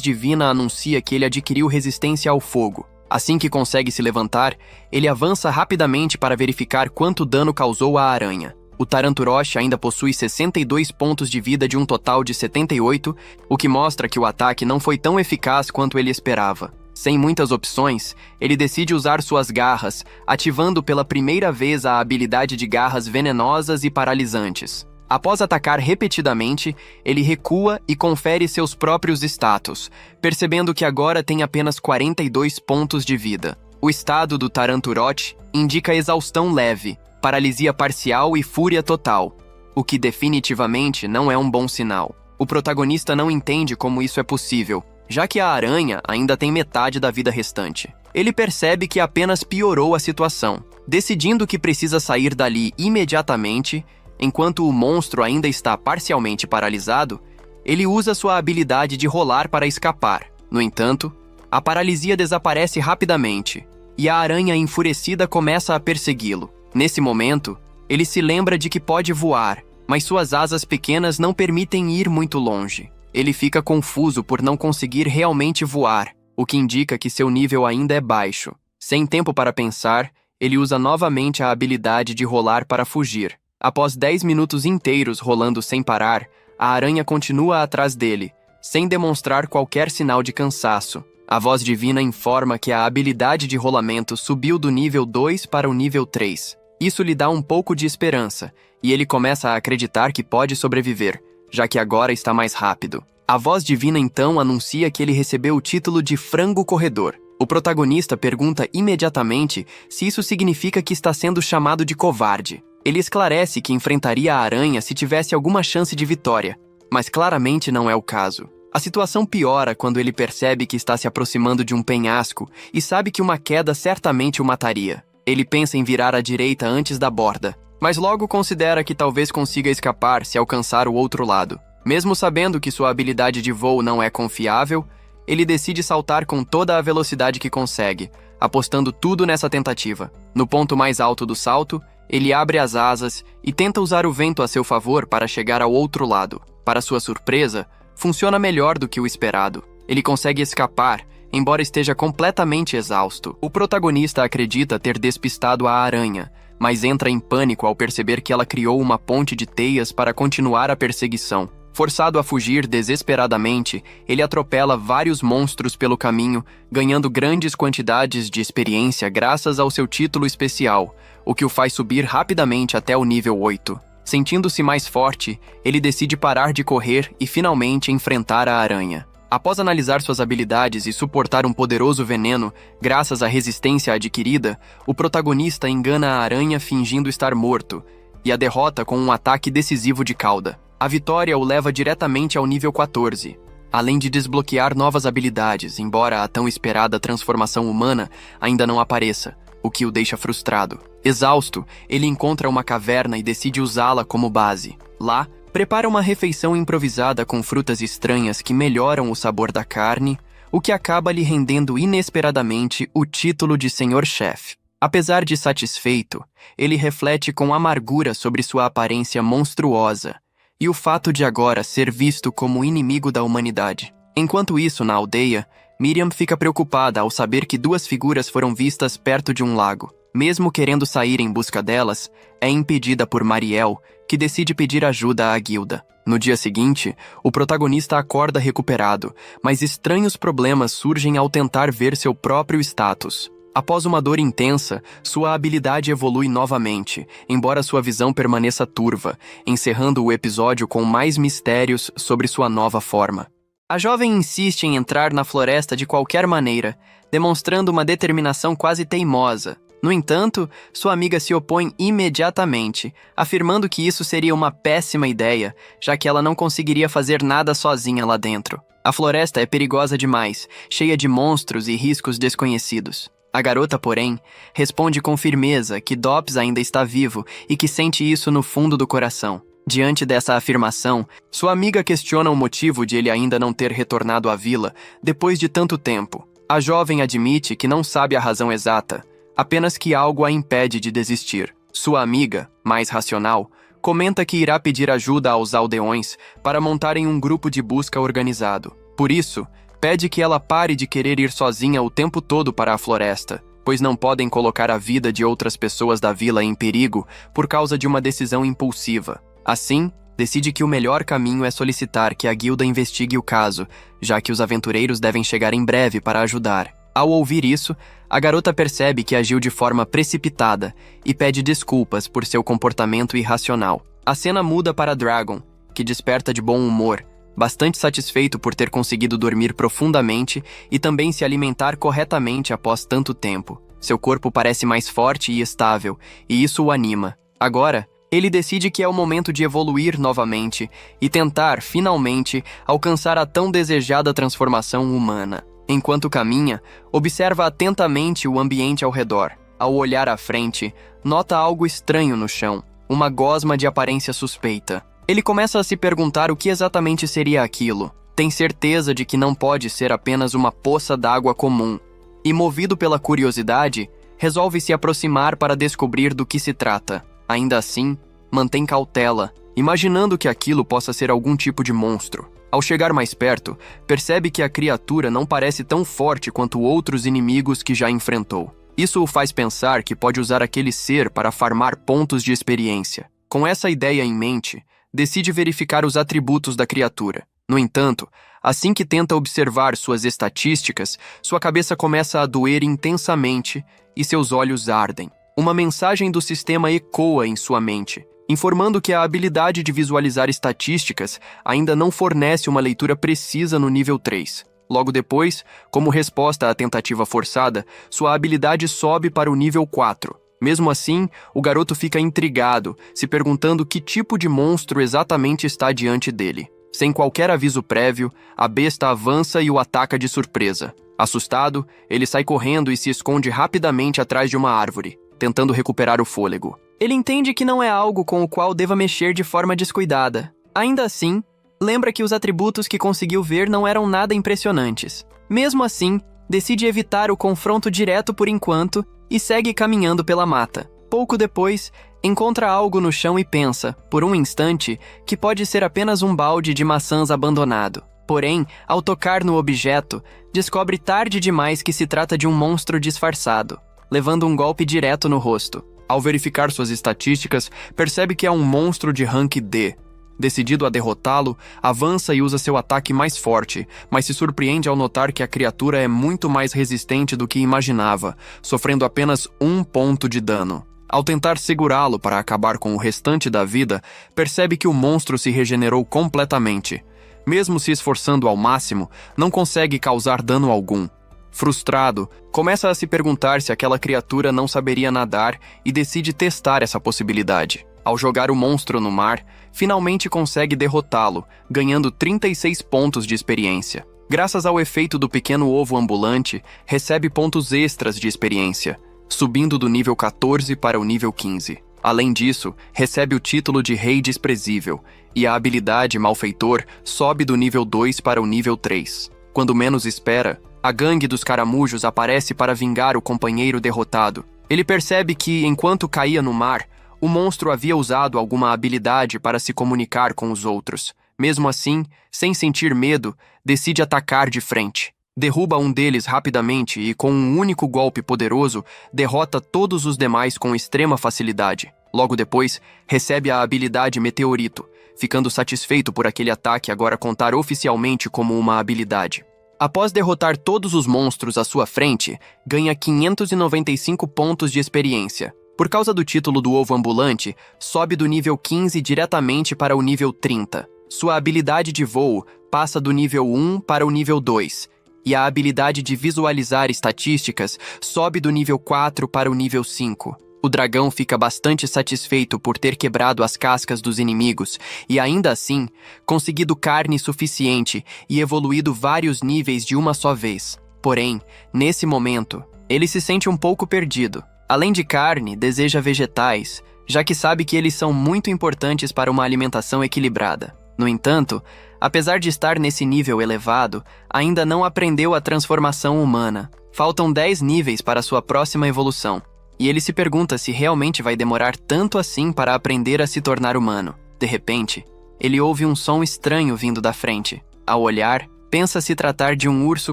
divina anuncia que ele adquiriu resistência ao fogo. Assim que consegue se levantar, ele avança rapidamente para verificar quanto dano causou à aranha. O Taranturote ainda possui 62 pontos de vida de um total de 78, o que mostra que o ataque não foi tão eficaz quanto ele esperava. Sem muitas opções, ele decide usar suas garras, ativando pela primeira vez a habilidade de garras venenosas e paralisantes. Após atacar repetidamente, ele recua e confere seus próprios status, percebendo que agora tem apenas 42 pontos de vida. O estado do Taranturote indica exaustão leve, paralisia parcial e fúria total, o que definitivamente não é um bom sinal. O protagonista não entende como isso é possível, já que a aranha ainda tem metade da vida restante. Ele percebe que apenas piorou a situação. Decidindo que precisa sair dali imediatamente, enquanto o monstro ainda está parcialmente paralisado, ele usa sua habilidade de rolar para escapar. No entanto, a paralisia desaparece rapidamente, e a aranha enfurecida começa a persegui-lo. Nesse momento, ele se lembra de que pode voar, mas suas asas pequenas não permitem ir muito longe. Ele fica confuso por não conseguir realmente voar, o que indica que seu nível ainda é baixo. Sem tempo para pensar, ele usa novamente a habilidade de rolar para fugir. Após 10 minutos inteiros rolando sem parar, a aranha continua atrás dele, sem demonstrar qualquer sinal de cansaço. A voz divina informa que a habilidade de rolamento subiu do nível 2 para o nível 3. Isso lhe dá um pouco de esperança, e ele começa a acreditar que pode sobreviver, já que agora está mais rápido. A voz divina então anuncia que ele recebeu o título de Frango Corredor. O protagonista pergunta imediatamente se isso significa que está sendo chamado de covarde. Ele esclarece que enfrentaria a aranha se tivesse alguma chance de vitória, mas claramente não é o caso. A situação piora quando ele percebe que está se aproximando de um penhasco e sabe que uma queda certamente o mataria. Ele pensa em virar à direita antes da borda, mas logo considera que talvez consiga escapar se alcançar o outro lado. Mesmo sabendo que sua habilidade de voo não é confiável, ele decide saltar com toda a velocidade que consegue, apostando tudo nessa tentativa. No ponto mais alto do salto, ele abre as asas e tenta usar o vento a seu favor para chegar ao outro lado. Para sua surpresa, funciona melhor do que o esperado. Ele consegue escapar, embora esteja completamente exausto. O protagonista acredita ter despistado a aranha, mas entra em pânico ao perceber que ela criou uma ponte de teias para continuar a perseguição. Forçado a fugir desesperadamente, ele atropela vários monstros pelo caminho, ganhando grandes quantidades de experiência graças ao seu título especial, o que o faz subir rapidamente até o nível 8. Sentindo-se mais forte, ele decide parar de correr e finalmente enfrentar a aranha. Após analisar suas habilidades e suportar um poderoso veneno, graças à resistência adquirida, o protagonista engana a aranha fingindo estar morto, e a derrota com um ataque decisivo de cauda. A vitória o leva diretamente ao nível 14, além de desbloquear novas habilidades, embora a tão esperada transformação humana ainda não apareça, o que o deixa frustrado. Exausto, ele encontra uma caverna e decide usá-la como base. Lá, prepara uma refeição improvisada com frutas estranhas que melhoram o sabor da carne, o que acaba lhe rendendo inesperadamente o título de Senhor Chefe. Apesar de satisfeito, ele reflete com amargura sobre sua aparência monstruosa e o fato de agora ser visto como inimigo da humanidade. Enquanto isso, na aldeia, Miriam fica preocupada ao saber que duas figuras foram vistas perto de um lago. Mesmo querendo sair em busca delas, é impedida por Mariel, que decide pedir ajuda à guilda. No dia seguinte, o protagonista acorda recuperado, mas estranhos problemas surgem ao tentar ver seu próprio status. Após uma dor intensa, sua habilidade evolui novamente, embora sua visão permaneça turva, encerrando o episódio com mais mistérios sobre sua nova forma. A jovem insiste em entrar na floresta de qualquer maneira, demonstrando uma determinação quase teimosa. No entanto, sua amiga se opõe imediatamente, afirmando que isso seria uma péssima ideia, já que ela não conseguiria fazer nada sozinha lá dentro. A floresta é perigosa demais, cheia de monstros e riscos desconhecidos. A garota, porém, responde com firmeza que Dops ainda está vivo e que sente isso no fundo do coração. Diante dessa afirmação, sua amiga questiona o motivo de ele ainda não ter retornado à vila depois de tanto tempo. A jovem admite que não sabe a razão exata, apenas que algo a impede de desistir. Sua amiga, mais racional, comenta que irá pedir ajuda aos aldeões para montarem um grupo de busca organizado. Por isso, pede que ela pare de querer ir sozinha o tempo todo para a floresta, pois não podem colocar a vida de outras pessoas da vila em perigo por causa de uma decisão impulsiva. Assim, decide que o melhor caminho é solicitar que a guilda investigue o caso, já que os aventureiros devem chegar em breve para ajudar. Ao ouvir isso, a garota percebe que agiu de forma precipitada e pede desculpas por seu comportamento irracional. A cena muda para Dragon, que desperta de bom humor, bastante satisfeito por ter conseguido dormir profundamente e também se alimentar corretamente após tanto tempo. Seu corpo parece mais forte e estável, e isso o anima. Agora, ele decide que é o momento de evoluir novamente e tentar, finalmente, alcançar a tão desejada transformação humana. Enquanto caminha, observa atentamente o ambiente ao redor. Ao olhar à frente, nota algo estranho no chão, uma gosma de aparência suspeita. Ele começa a se perguntar o que exatamente seria aquilo. Tem certeza de que não pode ser apenas uma poça d'água comum. E movido pela curiosidade, resolve se aproximar para descobrir do que se trata. Ainda assim, mantém cautela, imaginando que aquilo possa ser algum tipo de monstro. Ao chegar mais perto, percebe que a criatura não parece tão forte quanto outros inimigos que já enfrentou. Isso o faz pensar que pode usar aquele ser para farmar pontos de experiência. Com essa ideia em mente, decide verificar os atributos da criatura. No entanto, assim que tenta observar suas estatísticas, sua cabeça começa a doer intensamente e seus olhos ardem. Uma mensagem do sistema ecoa em sua mente, informando que a habilidade de visualizar estatísticas ainda não fornece uma leitura precisa no nível 3. Logo depois, como resposta à tentativa forçada, sua habilidade sobe para o nível 4. Mesmo assim, o garoto fica intrigado, se perguntando que tipo de monstro exatamente está diante dele. Sem qualquer aviso prévio, a besta avança e o ataca de surpresa. Assustado, ele sai correndo e se esconde rapidamente atrás de uma árvore, tentando recuperar o fôlego. Ele entende que não é algo com o qual deva mexer de forma descuidada. Ainda assim, lembra que os atributos que conseguiu ver não eram nada impressionantes. Mesmo assim, decide evitar o confronto direto por enquanto e segue caminhando pela mata. Pouco depois, encontra algo no chão e pensa, por um instante, que pode ser apenas um balde de maçãs abandonado. Porém, ao tocar no objeto, descobre tarde demais que se trata de um monstro disfarçado, levando um golpe direto no rosto. Ao verificar suas estatísticas, percebe que é um monstro de rank D. Decidido a derrotá-lo, avança e usa seu ataque mais forte, mas se surpreende ao notar que a criatura é muito mais resistente do que imaginava, sofrendo apenas 1 ponto de dano. Ao tentar segurá-lo para acabar com o restante da vida, percebe que o monstro se regenerou completamente. Mesmo se esforçando ao máximo, não consegue causar dano algum. Frustrado, começa a se perguntar se aquela criatura não saberia nadar e decide testar essa possibilidade. Ao jogar o monstro no mar, finalmente consegue derrotá-lo, ganhando 36 pontos de experiência. Graças ao efeito do pequeno ovo ambulante, recebe pontos extras de experiência, subindo do nível 14 para o nível 15. Além disso, recebe o título de Rei Desprezível, e a habilidade Malfeitor sobe do nível 2 para o nível 3. Quando menos espera, a gangue dos caramujos aparece para vingar o companheiro derrotado. Ele percebe que, enquanto caía no mar, o monstro havia usado alguma habilidade para se comunicar com os outros. Mesmo assim, sem sentir medo, decide atacar de frente. Derruba um deles rapidamente e, com um único golpe poderoso, derrota todos os demais com extrema facilidade. Logo depois, recebe a habilidade Meteorito, ficando satisfeito por aquele ataque agora contar oficialmente como uma habilidade. Após derrotar todos os monstros à sua frente, ganha 595 pontos de experiência. Por causa do título do ovo ambulante, sobe do nível 15 diretamente para o nível 30. Sua habilidade de voo passa do nível 1 para o nível 2, e a habilidade de visualizar estatísticas sobe do nível 4 para o nível 5. O dragão fica bastante satisfeito por ter quebrado as cascas dos inimigos e, ainda assim, conseguido carne suficiente e evoluído vários níveis de uma só vez. Porém, nesse momento, ele se sente um pouco perdido. Além de carne, deseja vegetais, já que sabe que eles são muito importantes para uma alimentação equilibrada. No entanto, apesar de estar nesse nível elevado, ainda não aprendeu a transformação humana. Faltam 10 níveis para sua próxima evolução, e ele se pergunta se realmente vai demorar tanto assim para aprender a se tornar humano. De repente, ele ouve um som estranho vindo da frente. Ao olhar, pensa se tratar de um urso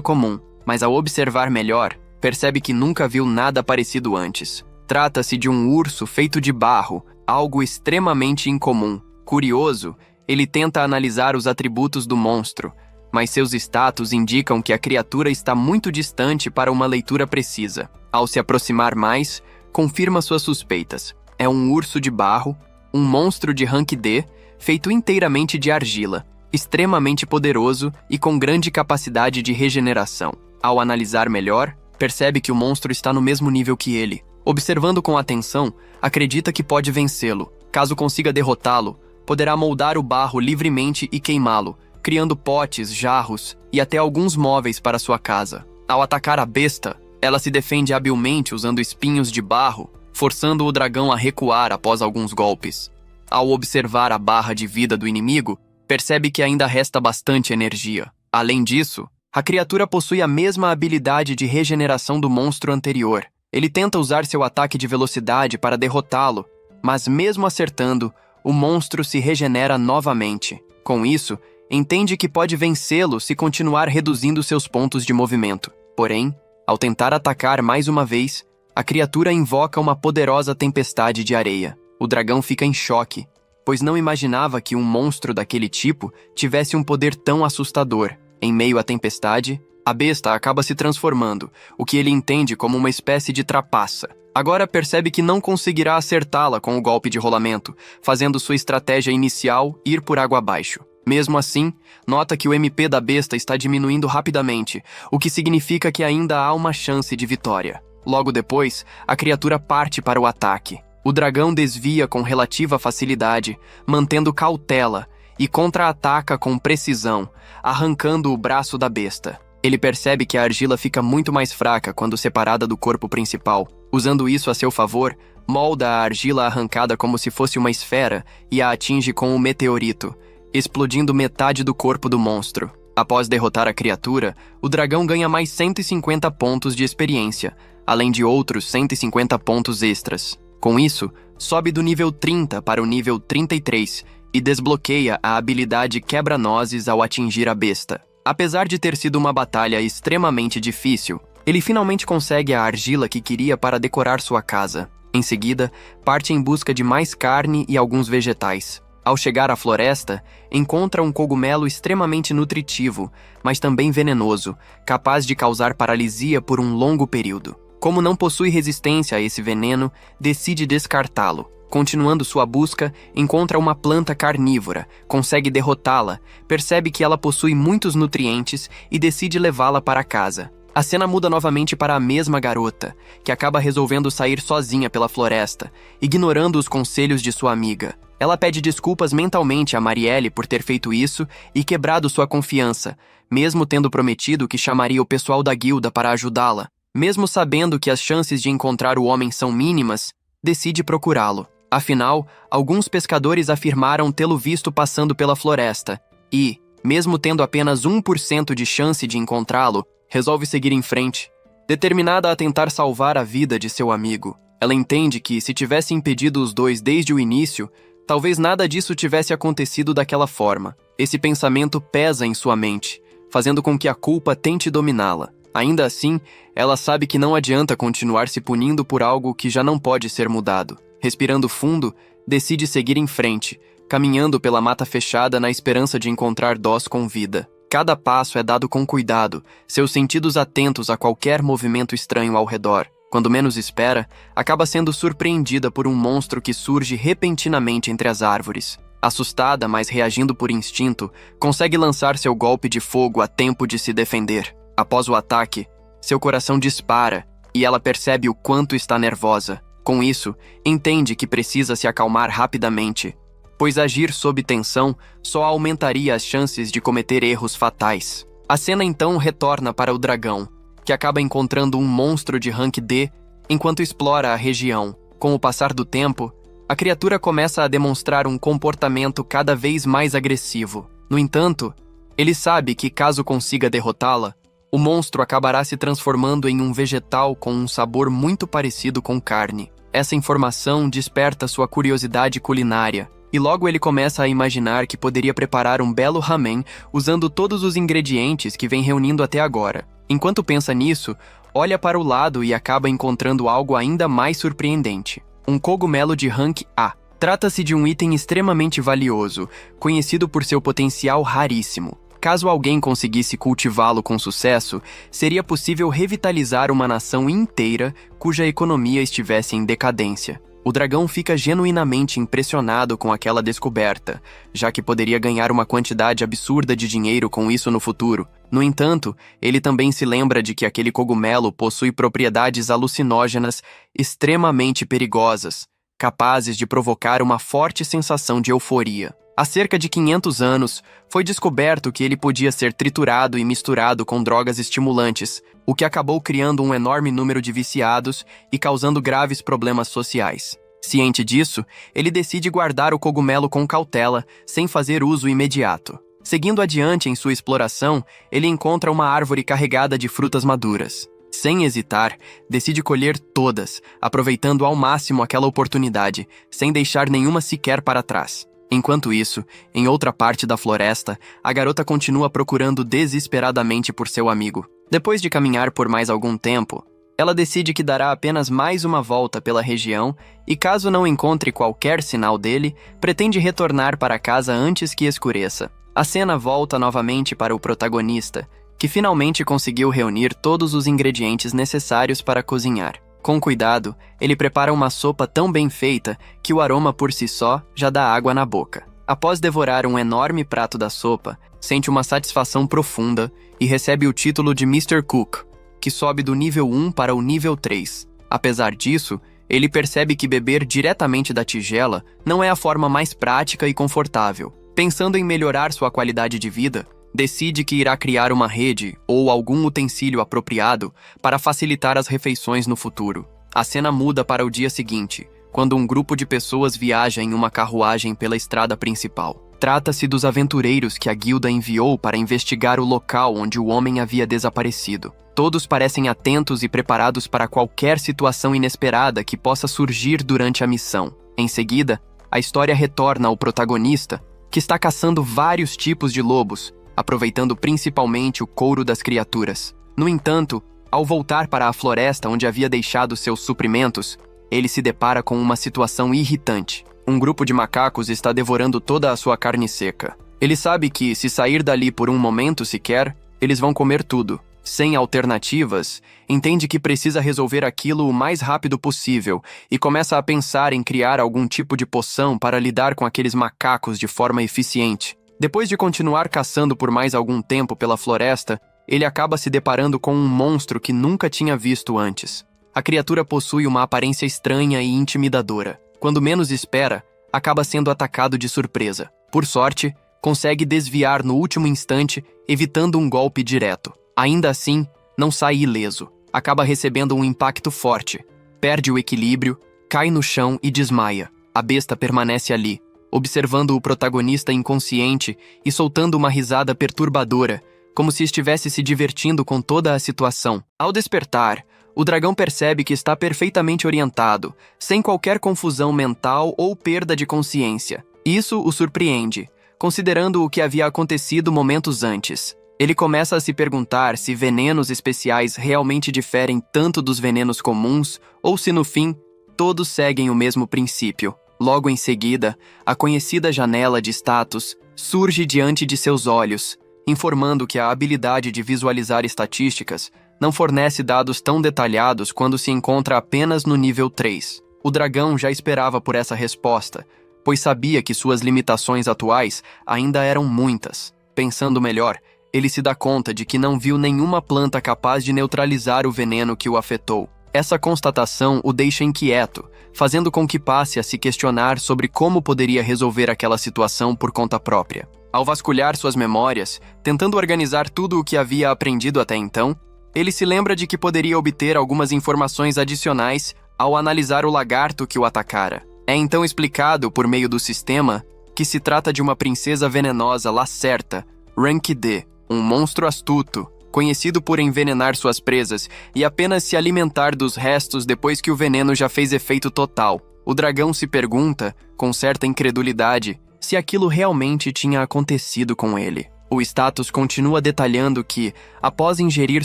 comum, mas ao observar melhor, percebe que nunca viu nada parecido antes. Trata-se de um urso feito de barro, algo extremamente incomum. Curioso, ele tenta analisar os atributos do monstro, mas seus status indicam que a criatura está muito distante para uma leitura precisa. Ao se aproximar mais, confirma suas suspeitas. É um urso de barro, um monstro de rank D, feito inteiramente de argila, extremamente poderoso e com grande capacidade de regeneração. Ao analisar melhor, percebe que o monstro está no mesmo nível que ele. Observando com atenção, acredita que pode vencê-lo. Caso consiga derrotá-lo, poderá moldar o barro livremente e queimá-lo, criando potes, jarros e até alguns móveis para sua casa. Ao atacar a besta, ela se defende habilmente usando espinhos de barro, forçando o dragão a recuar após alguns golpes. Ao observar a barra de vida do inimigo, percebe que ainda resta bastante energia. Além disso, a criatura possui a mesma habilidade de regeneração do monstro anterior. Ele tenta usar seu ataque de velocidade para derrotá-lo, mas mesmo acertando, o monstro se regenera novamente. Com isso, entende que pode vencê-lo se continuar reduzindo seus pontos de movimento. Porém, ao tentar atacar mais uma vez, a criatura invoca uma poderosa tempestade de areia. O dragão fica em choque, pois não imaginava que um monstro daquele tipo tivesse um poder tão assustador. Em meio à tempestade, a besta acaba se transformando, o que ele entende como uma espécie de trapaça. Agora percebe que não conseguirá acertá-la com o golpe de rolamento, fazendo sua estratégia inicial ir por água abaixo. Mesmo assim, nota que o MP da besta está diminuindo rapidamente, o que significa que ainda há uma chance de vitória. Logo depois, a criatura parte para o ataque. O dragão desvia com relativa facilidade, mantendo cautela, e contra-ataca com precisão, arrancando o braço da besta. Ele percebe que a argila fica muito mais fraca quando separada do corpo principal. Usando isso a seu favor, molda a argila arrancada como se fosse uma esfera e a atinge com o meteorito, explodindo metade do corpo do monstro. Após derrotar a criatura, o dragão ganha mais 150 pontos de experiência, além de outros 150 pontos extras. Com isso, sobe do nível 30 para o nível 33 e desbloqueia a habilidade Quebra-Nozes ao atingir a besta. Apesar de ter sido uma batalha extremamente difícil, ele finalmente consegue a argila que queria para decorar sua casa. Em seguida, parte em busca de mais carne e alguns vegetais. Ao chegar à floresta, encontra um cogumelo extremamente nutritivo, mas também venenoso, capaz de causar paralisia por um longo período. Como não possui resistência a esse veneno, decide descartá-lo. Continuando sua busca, encontra uma planta carnívora, consegue derrotá-la, percebe que ela possui muitos nutrientes e decide levá-la para casa. A cena muda novamente para a mesma garota, que acaba resolvendo sair sozinha pela floresta, ignorando os conselhos de sua amiga. Ela pede desculpas mentalmente a Marielle por ter feito isso e quebrado sua confiança, mesmo tendo prometido que chamaria o pessoal da guilda para ajudá-la. Mesmo sabendo que as chances de encontrar o homem são mínimas, decide procurá-lo. Afinal, alguns pescadores afirmaram tê-lo visto passando pela floresta e, mesmo tendo apenas 1% de chance de encontrá-lo, resolve seguir em frente. Determinada a tentar salvar a vida de seu amigo, ela entende que, se tivesse impedido os dois desde o início, talvez nada disso tivesse acontecido daquela forma. Esse pensamento pesa em sua mente, fazendo com que a culpa tente dominá-la. Ainda assim, ela sabe que não adianta continuar se punindo por algo que já não pode ser mudado. Respirando fundo, decide seguir em frente, caminhando pela mata fechada na esperança de encontrar Doss com vida. Cada passo é dado com cuidado, seus sentidos atentos a qualquer movimento estranho ao redor. Quando menos espera, acaba sendo surpreendida por um monstro que surge repentinamente entre as árvores. Assustada, mas reagindo por instinto, consegue lançar seu golpe de fogo a tempo de se defender. Após o ataque, seu coração dispara e ela percebe o quanto está nervosa. Com isso, entende que precisa se acalmar rapidamente, pois agir sob tensão só aumentaria as chances de cometer erros fatais. A cena então retorna para o dragão, que acaba encontrando um monstro de rank D enquanto explora a região. Com o passar do tempo, a criatura começa a demonstrar um comportamento cada vez mais agressivo. No entanto, ele sabe que caso consiga derrotá-la, o monstro acabará se transformando em um vegetal com um sabor muito parecido com carne. Essa informação desperta sua curiosidade culinária, e logo ele começa a imaginar que poderia preparar um belo ramen usando todos os ingredientes que vem reunindo até agora. Enquanto pensa nisso, olha para o lado e acaba encontrando algo ainda mais surpreendente. Um cogumelo de rank A. Trata-se de um item extremamente valioso, conhecido por seu potencial raríssimo. Caso alguém conseguisse cultivá-lo com sucesso, seria possível revitalizar uma nação inteira cuja economia estivesse em decadência. O dragão fica genuinamente impressionado com aquela descoberta, já que poderia ganhar uma quantidade absurda de dinheiro com isso no futuro. No entanto, ele também se lembra de que aquele cogumelo possui propriedades alucinógenas extremamente perigosas, capazes de provocar uma forte sensação de euforia. Há cerca de 500 anos, foi descoberto que ele podia ser triturado e misturado com drogas estimulantes, o que acabou criando um enorme número de viciados e causando graves problemas sociais. Ciente disso, ele decide guardar o cogumelo com cautela, sem fazer uso imediato. Seguindo adiante em sua exploração, ele encontra uma árvore carregada de frutas maduras. Sem hesitar, decide colher todas, aproveitando ao máximo aquela oportunidade, sem deixar nenhuma sequer para trás. Enquanto isso, em outra parte da floresta, a garota continua procurando desesperadamente por seu amigo. Depois de caminhar por mais algum tempo, Ela decide que dará apenas mais uma volta pela região e, caso não encontre qualquer sinal dele, pretende retornar para casa antes que escureça. A cena volta novamente para o protagonista, que finalmente conseguiu reunir todos os ingredientes necessários para cozinhar. Com cuidado, ele prepara uma sopa tão bem feita que o aroma por si só já dá água na boca. Após devorar um enorme prato da sopa, sente uma satisfação profunda e recebe o título de Mr. Cook, que sobe do nível 1 para o nível 3. Apesar disso, ele percebe que beber diretamente da tigela não é a forma mais prática e confortável. Pensando em melhorar sua qualidade de vida, decide que irá criar uma rede ou algum utensílio apropriado para facilitar as refeições no futuro. A cena muda para o dia seguinte, quando um grupo de pessoas viaja em uma carruagem pela estrada principal. Trata-se dos aventureiros que a guilda enviou para investigar o local onde o homem havia desaparecido. Todos parecem atentos e preparados para qualquer situação inesperada que possa surgir durante a missão. Em seguida, a história retorna ao protagonista, que está caçando vários tipos de lobos, aproveitando principalmente o couro das criaturas. No entanto, ao voltar para a floresta onde havia deixado seus suprimentos, ele se depara com uma situação irritante. Um grupo de macacos está devorando toda a sua carne seca. Ele sabe que, se sair dali por um momento sequer, eles vão comer tudo. Sem alternativas, entende que precisa resolver aquilo o mais rápido possível e começa a pensar em criar algum tipo de poção para lidar com aqueles macacos de forma eficiente. Depois de continuar caçando por mais algum tempo pela floresta, ele acaba se deparando com um monstro que nunca tinha visto antes. A criatura possui uma aparência estranha e intimidadora. Quando menos espera, acaba sendo atacado de surpresa. Por sorte, consegue desviar no último instante, evitando um golpe direto. Ainda assim, não sai ileso. Acaba recebendo um impacto forte. Perde o equilíbrio, cai no chão e desmaia. A besta permanece ali, observando o protagonista inconsciente e soltando uma risada perturbadora, como se estivesse se divertindo com toda a situação. Ao despertar, o dragão percebe que está perfeitamente orientado, sem qualquer confusão mental ou perda de consciência. Isso o surpreende, considerando o que havia acontecido momentos antes. Ele começa a se perguntar se venenos especiais realmente diferem tanto dos venenos comuns ou se, no fim, todos seguem o mesmo princípio. Logo em seguida, a conhecida janela de status surge diante de seus olhos, informando que a habilidade de visualizar estatísticas não fornece dados tão detalhados quando se encontra apenas no nível 3. O dragão já esperava por essa resposta, pois sabia que suas limitações atuais ainda eram muitas. Pensando melhor, ele se dá conta de que não viu nenhuma planta capaz de neutralizar o veneno que o afetou. Essa constatação o deixa inquieto, fazendo com que passe a se questionar sobre como poderia resolver aquela situação por conta própria. Ao vasculhar suas memórias, tentando organizar tudo o que havia aprendido até então, ele se lembra de que poderia obter algumas informações adicionais ao analisar o lagarto que o atacara. É então explicado, por meio do sistema, que se trata de uma princesa venenosa Lacerta, Rank D, um monstro astuto, conhecido por envenenar suas presas e apenas se alimentar dos restos depois que o veneno já fez efeito total. O dragão se pergunta, com certa incredulidade, se aquilo realmente tinha acontecido com ele. O status continua detalhando que, após ingerir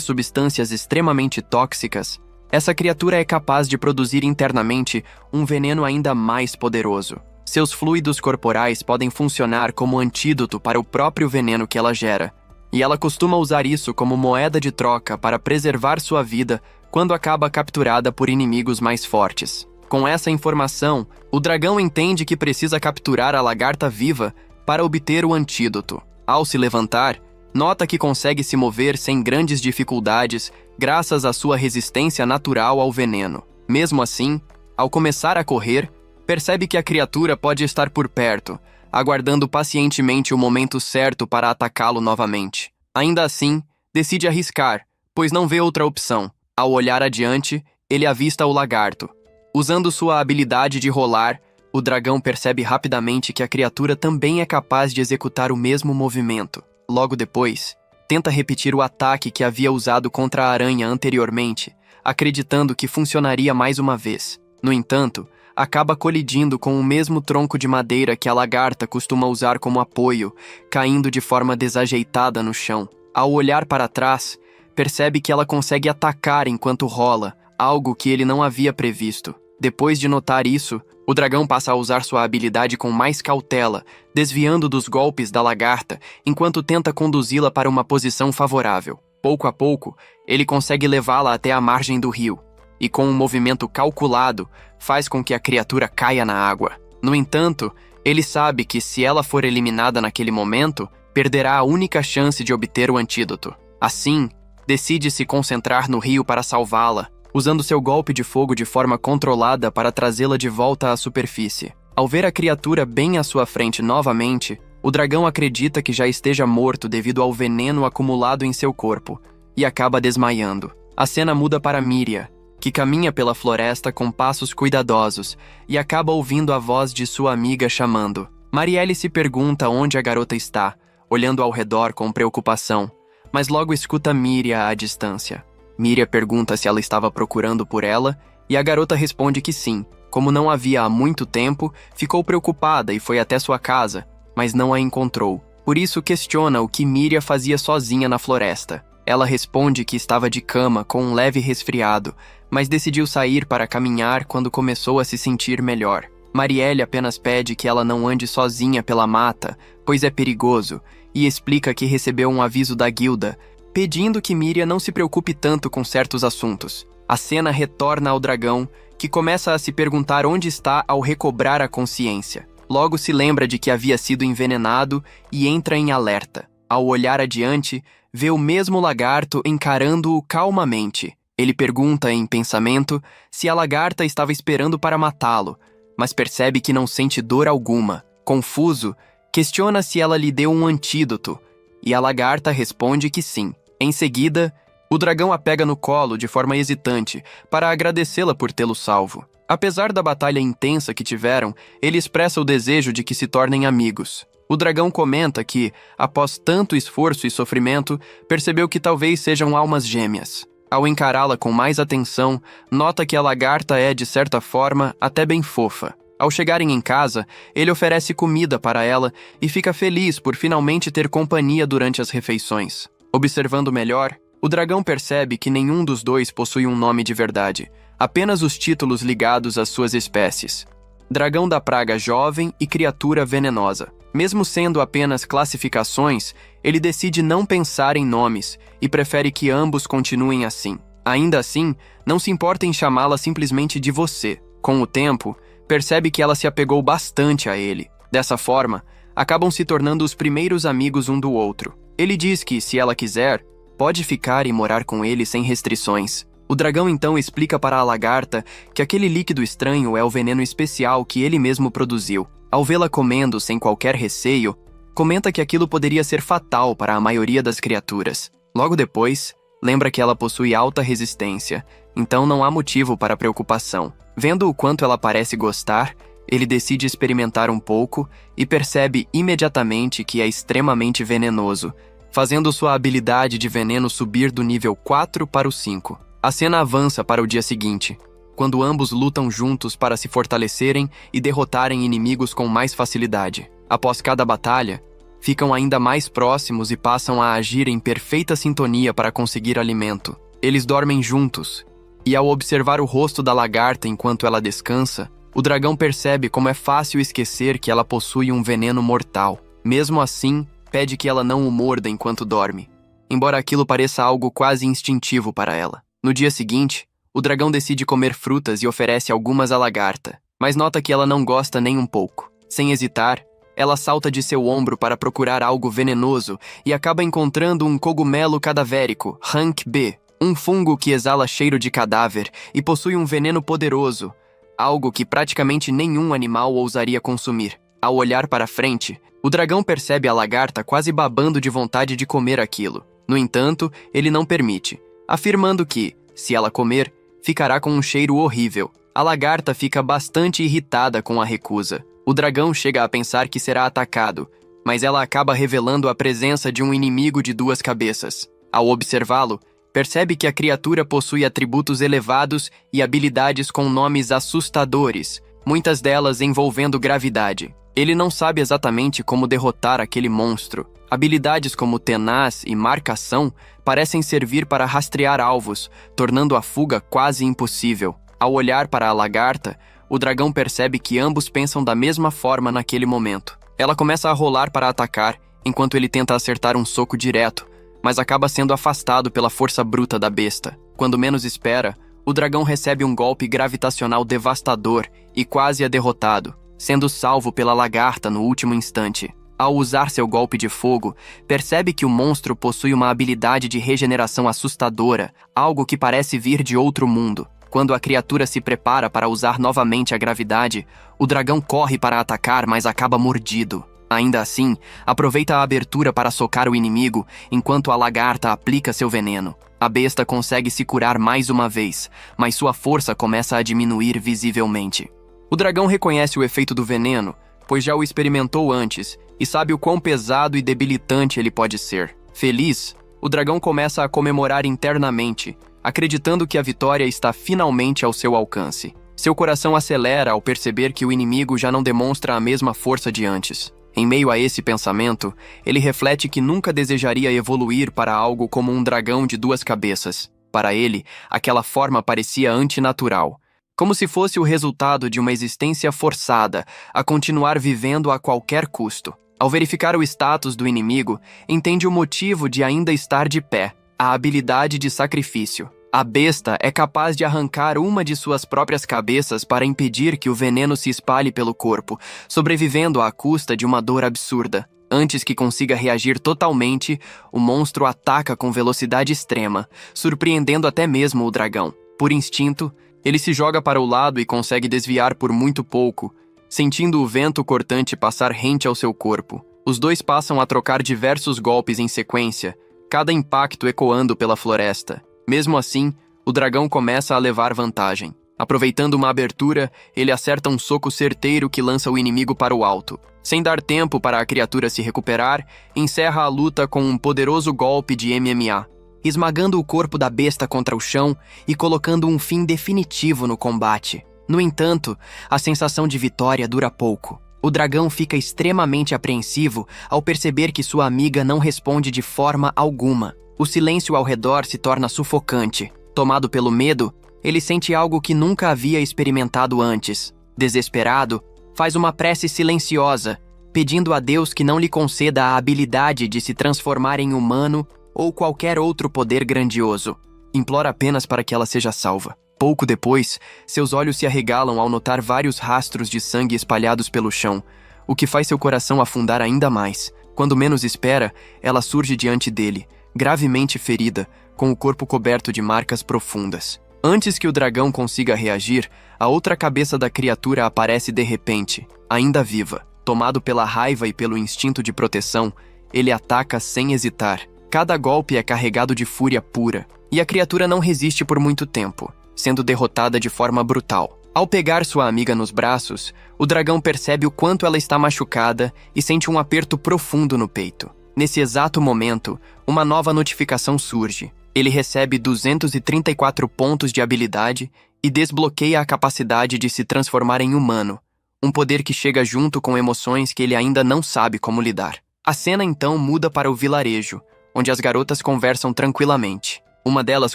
substâncias extremamente tóxicas, essa criatura é capaz de produzir internamente um veneno ainda mais poderoso. Seus fluidos corporais podem funcionar como antídoto para o próprio veneno que ela gera, e ela costuma usar isso como moeda de troca para preservar sua vida quando acaba capturada por inimigos mais fortes. Com essa informação, o dragão entende que precisa capturar a lagarta viva para obter o antídoto. Ao se levantar, nota que consegue se mover sem grandes dificuldades graças à sua resistência natural ao veneno. Mesmo assim, ao começar a correr, percebe que a criatura pode estar por perto, aguardando pacientemente o momento certo para atacá-lo novamente. Ainda assim, decide arriscar, pois não vê outra opção. Ao olhar adiante, ele avista o lagarto. Usando sua habilidade de rolar, o dragão percebe rapidamente que a criatura também é capaz de executar o mesmo movimento. Logo depois, tenta repetir o ataque que havia usado contra a aranha anteriormente, acreditando que funcionaria mais uma vez. No entanto, acaba colidindo com o mesmo tronco de madeira que a lagarta costuma usar como apoio, caindo de forma desajeitada no chão. Ao olhar para trás, percebe que ela consegue atacar enquanto rola, algo que ele não havia previsto. Depois de notar isso, o dragão passa a usar sua habilidade com mais cautela, desviando dos golpes da lagarta enquanto tenta conduzi-la para uma posição favorável. Pouco a pouco, ele consegue levá-la até a margem do rio, e com um movimento calculado, faz com que a criatura caia na água. No entanto, ele sabe que se ela for eliminada naquele momento, perderá a única chance de obter o antídoto. Assim, decide se concentrar no rio para salvá-la, usando seu golpe de fogo de forma controlada para trazê-la de volta à superfície. Ao ver a criatura bem à sua frente novamente, o dragão acredita que já esteja morto devido ao veneno acumulado em seu corpo, e acaba desmaiando. A cena muda para Miria, que caminha pela floresta com passos cuidadosos e acaba ouvindo a voz de sua amiga chamando. Marielle se pergunta onde a garota está, olhando ao redor com preocupação, mas logo escuta Miria à distância. Miria pergunta se ela estava procurando por ela, e a garota responde que sim. Como não havia há muito tempo, ficou preocupada e foi até sua casa, mas não a encontrou. Por isso questiona o que Miria fazia sozinha na floresta. Ela responde que estava de cama com um leve resfriado, mas decidiu sair para caminhar quando começou a se sentir melhor. Marielle apenas pede que ela não ande sozinha pela mata, pois é perigoso, e explica que recebeu um aviso da guilda, pedindo que Miria não se preocupe tanto com certos assuntos. A cena retorna ao dragão, que começa a se perguntar onde está ao recobrar a consciência. Logo se lembra de que havia sido envenenado e entra em alerta. Ao olhar adiante, vê o mesmo lagarto encarando-o calmamente. Ele pergunta em pensamento se a lagarta estava esperando para matá-lo, mas percebe que não sente dor alguma. Confuso, questiona se ela lhe deu um antídoto, e a lagarta responde que sim. Em seguida, o dragão a pega no colo de forma hesitante para agradecê-la por tê-lo salvo. Apesar da batalha intensa que tiveram, ele expressa o desejo de que se tornem amigos. O dragão comenta que, após tanto esforço e sofrimento, percebeu que talvez sejam almas gêmeas. Ao encará-la com mais atenção, nota que a lagarta é, de certa forma, até bem fofa. Ao chegarem em casa, ele oferece comida para ela e fica feliz por finalmente ter companhia durante as refeições. Observando melhor, o dragão percebe que nenhum dos dois possui um nome de verdade, apenas os títulos ligados às suas espécies. Dragão da praga jovem e criatura venenosa. Mesmo sendo apenas classificações, ele decide não pensar em nomes e prefere que ambos continuem assim. Ainda assim, não se importa em chamá-la simplesmente de você. Com o tempo, percebe que ela se apegou bastante a ele. Dessa forma, acabam se tornando os primeiros amigos um do outro. Ele diz que, se ela quiser, pode ficar e morar com ele sem restrições. O dragão então explica para a lagarta que aquele líquido estranho é o veneno especial que ele mesmo produziu. Ao vê-la comendo sem qualquer receio, comenta que aquilo poderia ser fatal para a maioria das criaturas. Logo depois, lembra que ela possui alta resistência, então não há motivo para preocupação. Vendo o quanto ela parece gostar, ele decide experimentar um pouco e percebe imediatamente que é extremamente venenoso, fazendo sua habilidade de veneno subir do nível 4 para o 5. A cena avança para o dia seguinte, quando ambos lutam juntos para se fortalecerem e derrotarem inimigos com mais facilidade. Após cada batalha, ficam ainda mais próximos e passam a agir em perfeita sintonia para conseguir alimento. Eles dormem juntos, e ao observar o rosto da lagarta enquanto ela descansa, o dragão percebe como é fácil esquecer que ela possui um veneno mortal. Mesmo assim, pede que ela não o morda enquanto dorme, embora aquilo pareça algo quase instintivo para ela. No dia seguinte, o dragão decide comer frutas e oferece algumas à lagarta, mas nota que ela não gosta nem um pouco. Sem hesitar, ela salta de seu ombro para procurar algo venenoso e acaba encontrando um cogumelo cadavérico, Rank B, um fungo que exala cheiro de cadáver e possui um veneno poderoso, algo que praticamente nenhum animal ousaria consumir. Ao olhar para frente, o dragão percebe a lagarta quase babando de vontade de comer aquilo. No entanto, ele não permite, afirmando que, se ela comer, ficará com um cheiro horrível. A lagarta fica bastante irritada com a recusa. O dragão chega a pensar que será atacado, mas ela acaba revelando a presença de um inimigo de duas cabeças. Ao observá-lo, percebe que a criatura possui atributos elevados e habilidades com nomes assustadores, muitas delas envolvendo gravidade. Ele não sabe exatamente como derrotar aquele monstro. Habilidades como tenaz e marcação parecem servir para rastrear alvos, tornando a fuga quase impossível. Ao olhar para a lagarta, o dragão percebe que ambos pensam da mesma forma naquele momento. Ela começa a rolar para atacar, enquanto ele tenta acertar um soco direto, mas acaba sendo afastado pela força bruta da besta. Quando menos espera, o dragão recebe um golpe gravitacional devastador e quase é derrotado, sendo salvo pela lagarta no último instante. Ao usar seu golpe de fogo, percebe que o monstro possui uma habilidade de regeneração assustadora, algo que parece vir de outro mundo. Quando a criatura se prepara para usar novamente a gravidade, o dragão corre para atacar, mas acaba mordido. Ainda assim, aproveita a abertura para socar o inimigo, enquanto a lagarta aplica seu veneno. A besta consegue se curar mais uma vez, mas sua força começa a diminuir visivelmente. O dragão reconhece o efeito do veneno, pois já o experimentou antes, e sabe o quão pesado e debilitante ele pode ser. Feliz, o dragão começa a comemorar internamente, acreditando que a vitória está finalmente ao seu alcance. Seu coração acelera ao perceber que o inimigo já não demonstra a mesma força de antes. Em meio a esse pensamento, ele reflete que nunca desejaria evoluir para algo como um dragão de duas cabeças. Para ele, aquela forma parecia antinatural, como se fosse o resultado de uma existência forçada a continuar vivendo a qualquer custo. Ao verificar o status do inimigo, entende o motivo de ainda estar de pé: a habilidade de sacrifício. A besta é capaz de arrancar uma de suas próprias cabeças para impedir que o veneno se espalhe pelo corpo, sobrevivendo à custa de uma dor absurda. Antes que consiga reagir totalmente, o monstro ataca com velocidade extrema, surpreendendo até mesmo o dragão. Por instinto, ele se joga para o lado e consegue desviar por muito pouco, sentindo o vento cortante passar rente ao seu corpo. Os dois passam a trocar diversos golpes em sequência, cada impacto ecoando pela floresta. Mesmo assim, o dragão começa a levar vantagem. Aproveitando uma abertura, ele acerta um soco certeiro que lança o inimigo para o alto. Sem dar tempo para a criatura se recuperar, encerra a luta com um poderoso golpe de MMA, esmagando o corpo da besta contra o chão e colocando um fim definitivo no combate. No entanto, a sensação de vitória dura pouco. O dragão fica extremamente apreensivo ao perceber que sua amiga não responde de forma alguma. O silêncio ao redor se torna sufocante. Tomado pelo medo, ele sente algo que nunca havia experimentado antes. Desesperado, faz uma prece silenciosa, pedindo a Deus que não lhe conceda a habilidade de se transformar em humano ou qualquer outro poder grandioso. Implora apenas para que ela seja salva. Pouco depois, seus olhos se arregalam ao notar vários rastros de sangue espalhados pelo chão, o que faz seu coração afundar ainda mais. Quando menos espera, ela surge diante dele, gravemente ferida, com o corpo coberto de marcas profundas. Antes que o dragão consiga reagir, a outra cabeça da criatura aparece de repente, ainda viva. Tomado pela raiva e pelo instinto de proteção, ele ataca sem hesitar. Cada golpe é carregado de fúria pura, e a criatura não resiste por muito tempo, sendo derrotada de forma brutal. Ao pegar sua amiga nos braços, o dragão percebe o quanto ela está machucada e sente um aperto profundo no peito. Nesse exato momento, uma nova notificação surge. Ele recebe 234 pontos de habilidade e desbloqueia a capacidade de se transformar em humano, um poder que chega junto com emoções que ele ainda não sabe como lidar. A cena então muda para o vilarejo, onde as garotas conversam tranquilamente. Uma delas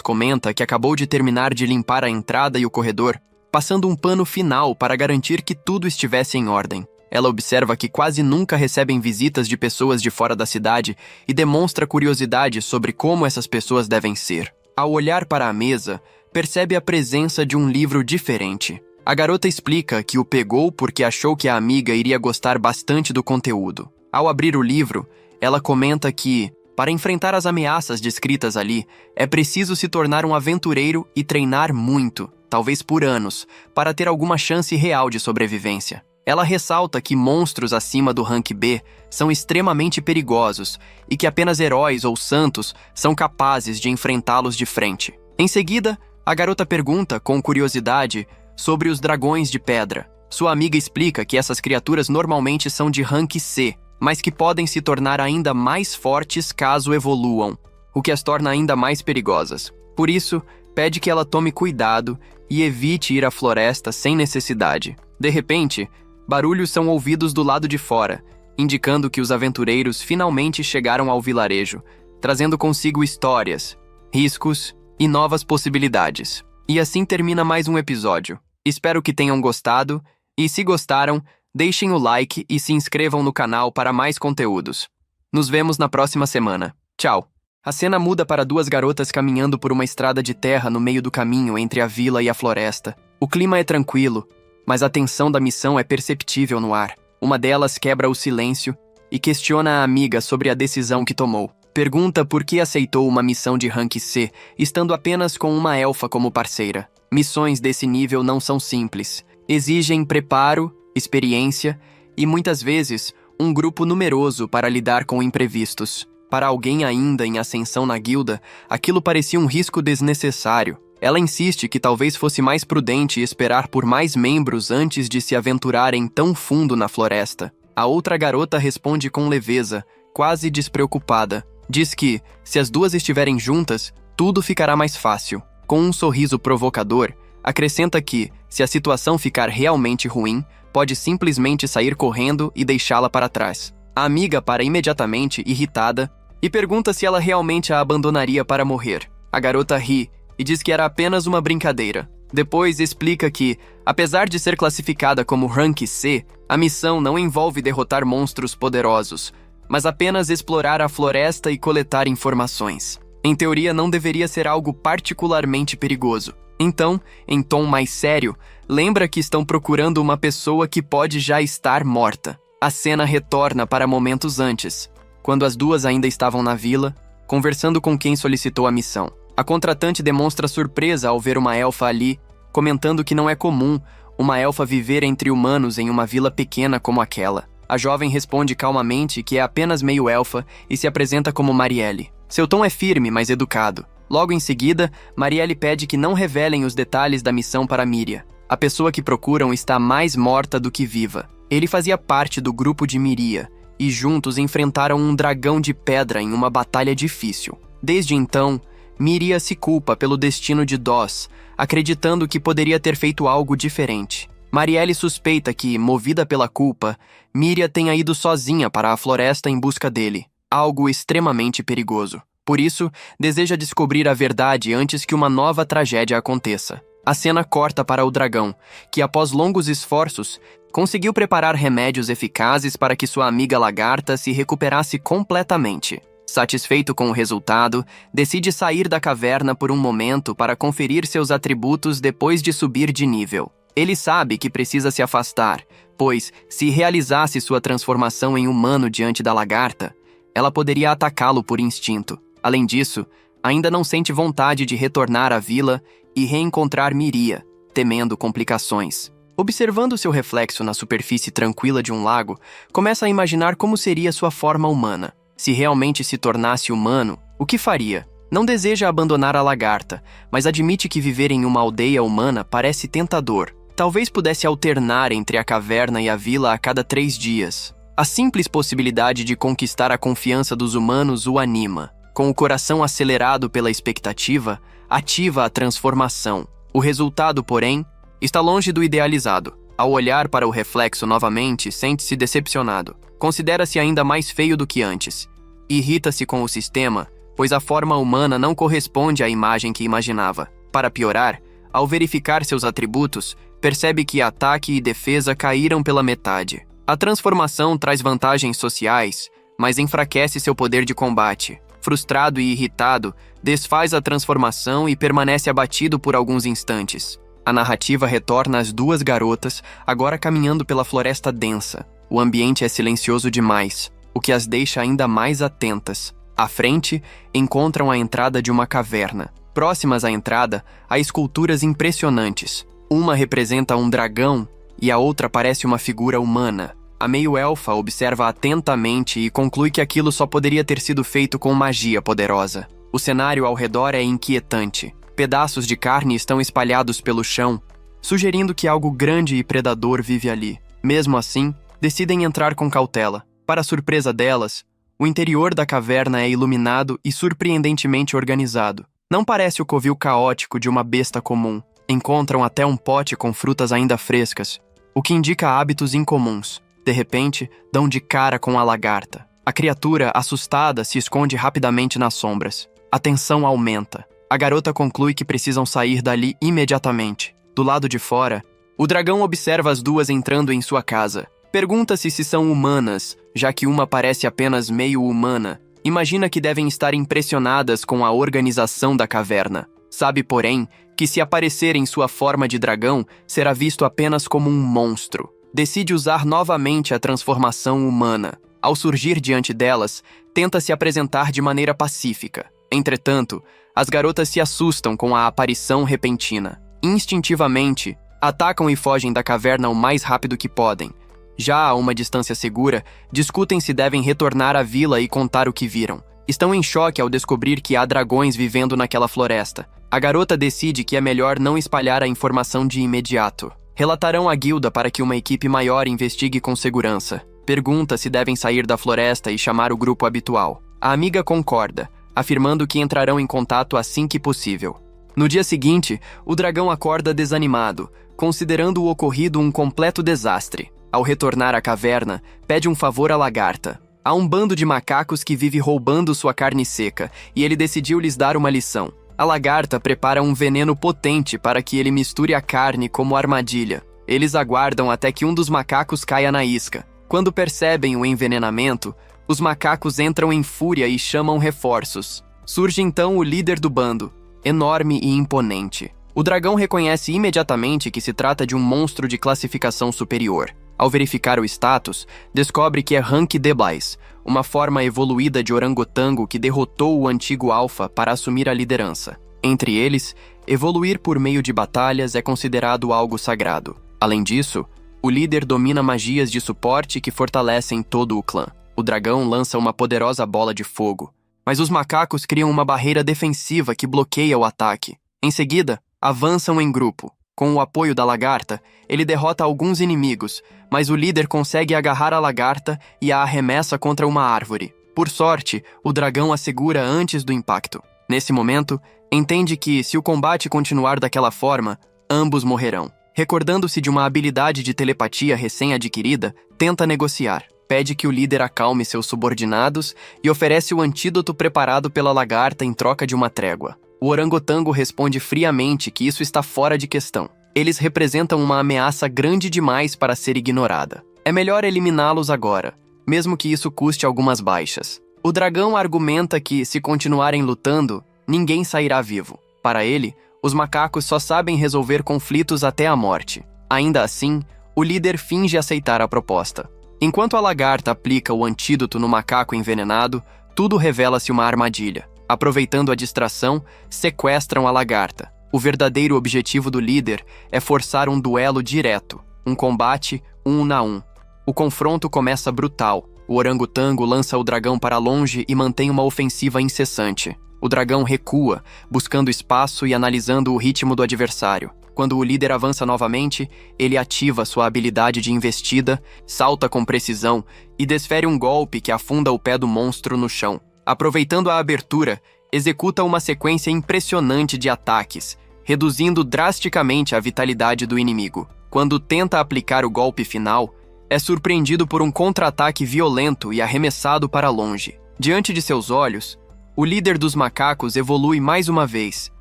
comenta que acabou de terminar de limpar a entrada e o corredor, passando um pano final para garantir que tudo estivesse em ordem. Ela observa que quase nunca recebem visitas de pessoas de fora da cidade e demonstra curiosidade sobre como essas pessoas devem ser. Ao olhar para a mesa, percebe a presença de um livro diferente. A garota explica que o pegou porque achou que a amiga iria gostar bastante do conteúdo. Ao abrir o livro, ela comenta que, para enfrentar as ameaças descritas ali, é preciso se tornar um aventureiro e treinar muito, talvez por anos, para ter alguma chance real de sobrevivência. Ela ressalta que monstros acima do rank B são extremamente perigosos e que apenas heróis ou santos são capazes de enfrentá-los de frente. Em seguida, a garota pergunta, com curiosidade, sobre os dragões de pedra. Sua amiga explica que essas criaturas normalmente são de rank C, mas que podem se tornar ainda mais fortes caso evoluam, o que as torna ainda mais perigosas. Por isso, pede que ela tome cuidado e evite ir à floresta sem necessidade. De repente, Barulhos são ouvidos do lado de fora, indicando que os aventureiros finalmente chegaram ao vilarejo, trazendo consigo histórias, riscos e novas possibilidades. E assim termina mais um episódio. Espero que tenham gostado, e se gostaram, deixem o like e se inscrevam no canal para mais conteúdos. Nos vemos na próxima semana. Tchau! A cena muda para duas garotas caminhando por uma estrada de terra no meio do caminho entre a vila e a floresta. O clima é tranquilo, mas a tensão da missão é perceptível no ar. Uma delas quebra o silêncio e questiona a amiga sobre a decisão que tomou. Pergunta por que aceitou uma missão de rank C, estando apenas com uma elfa como parceira. Missões desse nível não são simples. Exigem preparo, experiência e, muitas vezes, um grupo numeroso para lidar com imprevistos. Para alguém ainda em ascensão na guilda, aquilo parecia um risco desnecessário. Ela insiste que talvez fosse mais prudente esperar por mais membros antes de se aventurarem tão fundo na floresta. A outra garota responde com leveza, quase despreocupada. Diz que, se as duas estiverem juntas, tudo ficará mais fácil. Com um sorriso provocador, acrescenta que, se a situação ficar realmente ruim, pode simplesmente sair correndo e deixá-la para trás. A amiga para imediatamente, irritada, e pergunta se ela realmente a abandonaria para morrer. A garota ri e diz que era apenas uma brincadeira. Depois explica que, apesar de ser classificada como Rank C, a missão não envolve derrotar monstros poderosos, mas apenas explorar a floresta e coletar informações. Em teoria, não deveria ser algo particularmente perigoso. Então, em tom mais sério, lembra que estão procurando uma pessoa que pode já estar morta. A cena retorna para momentos antes, quando as duas ainda estavam na vila, conversando com quem solicitou a missão. A contratante demonstra surpresa ao ver uma elfa ali, comentando que não é comum uma elfa viver entre humanos em uma vila pequena como aquela. A jovem responde calmamente que é apenas meio elfa e se apresenta como Marielle. Seu tom é firme, mas educado. Logo em seguida, Marielle pede que não revelem os detalhes da missão para Miria. A pessoa que procuram está mais morta do que viva. Ele fazia parte do grupo de Miria, e juntos enfrentaram um dragão de pedra em uma batalha difícil. Desde então, Miria se culpa pelo destino de Doss, acreditando que poderia ter feito algo diferente. Marielle suspeita que, movida pela culpa, Miria tenha ido sozinha para a floresta em busca dele, algo extremamente perigoso. Por isso, deseja descobrir a verdade antes que uma nova tragédia aconteça. A cena corta para o dragão, que após longos esforços, conseguiu preparar remédios eficazes para que sua amiga lagarta se recuperasse completamente. Satisfeito com o resultado, decide sair da caverna por um momento para conferir seus atributos depois de subir de nível. Ele sabe que precisa se afastar, pois, se realizasse sua transformação em humano diante da lagarta, ela poderia atacá-lo por instinto. Além disso, ainda não sente vontade de retornar à vila e reencontrar Miria, temendo complicações. Observando seu reflexo na superfície tranquila de um lago, começa a imaginar como seria sua forma humana. Se realmente se tornasse humano, o que faria? Não deseja abandonar a lagarta, mas admite que viver em uma aldeia humana parece tentador. Talvez pudesse alternar entre a caverna e a vila a cada 3 dias. A simples possibilidade de conquistar a confiança dos humanos o anima. Com o coração acelerado pela expectativa, ativa a transformação. O resultado, porém, está longe do idealizado. Ao olhar para o reflexo novamente, sente-se decepcionado. Considera-se ainda mais feio do que antes. Irrita-se com o sistema, pois a forma humana não corresponde à imagem que imaginava. Para piorar, ao verificar seus atributos, percebe que ataque e defesa caíram pela metade. A transformação traz vantagens sociais, mas enfraquece seu poder de combate. Frustrado e irritado, desfaz a transformação e permanece abatido por alguns instantes. A narrativa retorna às duas garotas, agora caminhando pela floresta densa. O ambiente é silencioso demais, o que as deixa ainda mais atentas. À frente, encontram a entrada de uma caverna. Próximas à entrada, há esculturas impressionantes. Uma representa um dragão e a outra parece uma figura humana. A meio-elfa observa atentamente e conclui que aquilo só poderia ter sido feito com magia poderosa. O cenário ao redor é inquietante. Pedaços de carne estão espalhados pelo chão, sugerindo que algo grande e predador vive ali. Mesmo assim, decidem entrar com cautela. Para surpresa delas, o interior da caverna é iluminado e surpreendentemente organizado. Não parece o covil caótico de uma besta comum. Encontram até um pote com frutas ainda frescas. o que indica hábitos incomuns. De repente, dão de cara com a lagarta. A criatura, assustada, se esconde rapidamente nas sombras. A tensão aumenta. A garota conclui que precisam sair dali imediatamente. Do lado de fora, o dragão observa as duas entrando em sua casa. Pergunta-se se são humanas, já que uma parece apenas meio humana. Imagina que devem estar impressionadas com a organização da caverna. Sabe, porém, que se aparecer em sua forma de dragão, será visto apenas como um monstro. Decide usar novamente a transformação humana. Ao surgir diante delas, tenta se apresentar de maneira pacífica. Entretanto, as garotas se assustam com a aparição repentina. Instintivamente, atacam e fogem da caverna o mais rápido que podem. Já a uma distância segura, discutem se devem retornar à vila e contar o que viram. Estão em choque ao descobrir que há dragões vivendo naquela floresta. A garota decide que é melhor não espalhar a informação de imediato. Relatarão à guilda para que uma equipe maior investigue com segurança. Pergunta se devem sair da floresta e chamar o grupo habitual. A amiga concorda, afirmando que entrarão em contato assim que possível. No dia seguinte, o dragão acorda desanimado, considerando o ocorrido um completo desastre. Ao retornar à caverna, pede um favor à lagarta. Há um bando de macacos que vive roubando sua carne seca, e ele decidiu lhes dar uma lição. A lagarta prepara um veneno potente para que ele misture a carne como armadilha. Eles aguardam até que um dos macacos caia na isca. Quando percebem o envenenamento, os macacos entram em fúria e chamam reforços. Surge então o líder do bando, enorme e imponente. O dragão reconhece imediatamente que se trata de um monstro de classificação superior. Ao verificar o status, descobre que é Rank Deblais, uma forma evoluída de orangotango que derrotou o antigo Alpha para assumir a liderança. Entre eles, evoluir por meio de batalhas é considerado algo sagrado. Além disso, o líder domina magias de suporte que fortalecem todo o clã. O dragão lança uma poderosa bola de fogo, mas os macacos criam uma barreira defensiva que bloqueia o ataque. Em seguida, avançam em grupo. Com o apoio da lagarta, ele derrota alguns inimigos, mas o líder consegue agarrar a lagarta e a arremessa contra uma árvore. Por sorte, o dragão a segura antes do impacto. Nesse momento, entende que, se o combate continuar daquela forma, ambos morrerão. Recordando-se de uma habilidade de telepatia recém-adquirida, tenta negociar. Pede que o líder acalme seus subordinados e oferece o antídoto preparado pela lagarta em troca de uma trégua. O orangotango responde friamente que isso está fora de questão. Eles representam uma ameaça grande demais para ser ignorada. É melhor eliminá-los agora, mesmo que isso custe algumas baixas. O dragão argumenta que, se continuarem lutando, ninguém sairá vivo. Para ele, os macacos só sabem resolver conflitos até a morte. Ainda assim, o líder finge aceitar a proposta. Enquanto a lagarta aplica o antídoto no macaco envenenado, tudo revela-se uma armadilha. Aproveitando a distração, sequestram a lagarta. O verdadeiro objetivo do líder é forçar um duelo direto, um combate 1 na 1. O confronto começa brutal. O orangotango lança o dragão para longe e mantém uma ofensiva incessante. O dragão recua, buscando espaço e analisando o ritmo do adversário. Quando o líder avança novamente, ele ativa sua habilidade de investida, salta com precisão e desfere um golpe que afunda o pé do monstro no chão. Aproveitando a abertura, executa uma sequência impressionante de ataques, reduzindo drasticamente a vitalidade do inimigo. Quando tenta aplicar o golpe final, é surpreendido por um contra-ataque violento e arremessado para longe. Diante de seus olhos, o líder dos macacos evolui mais uma vez,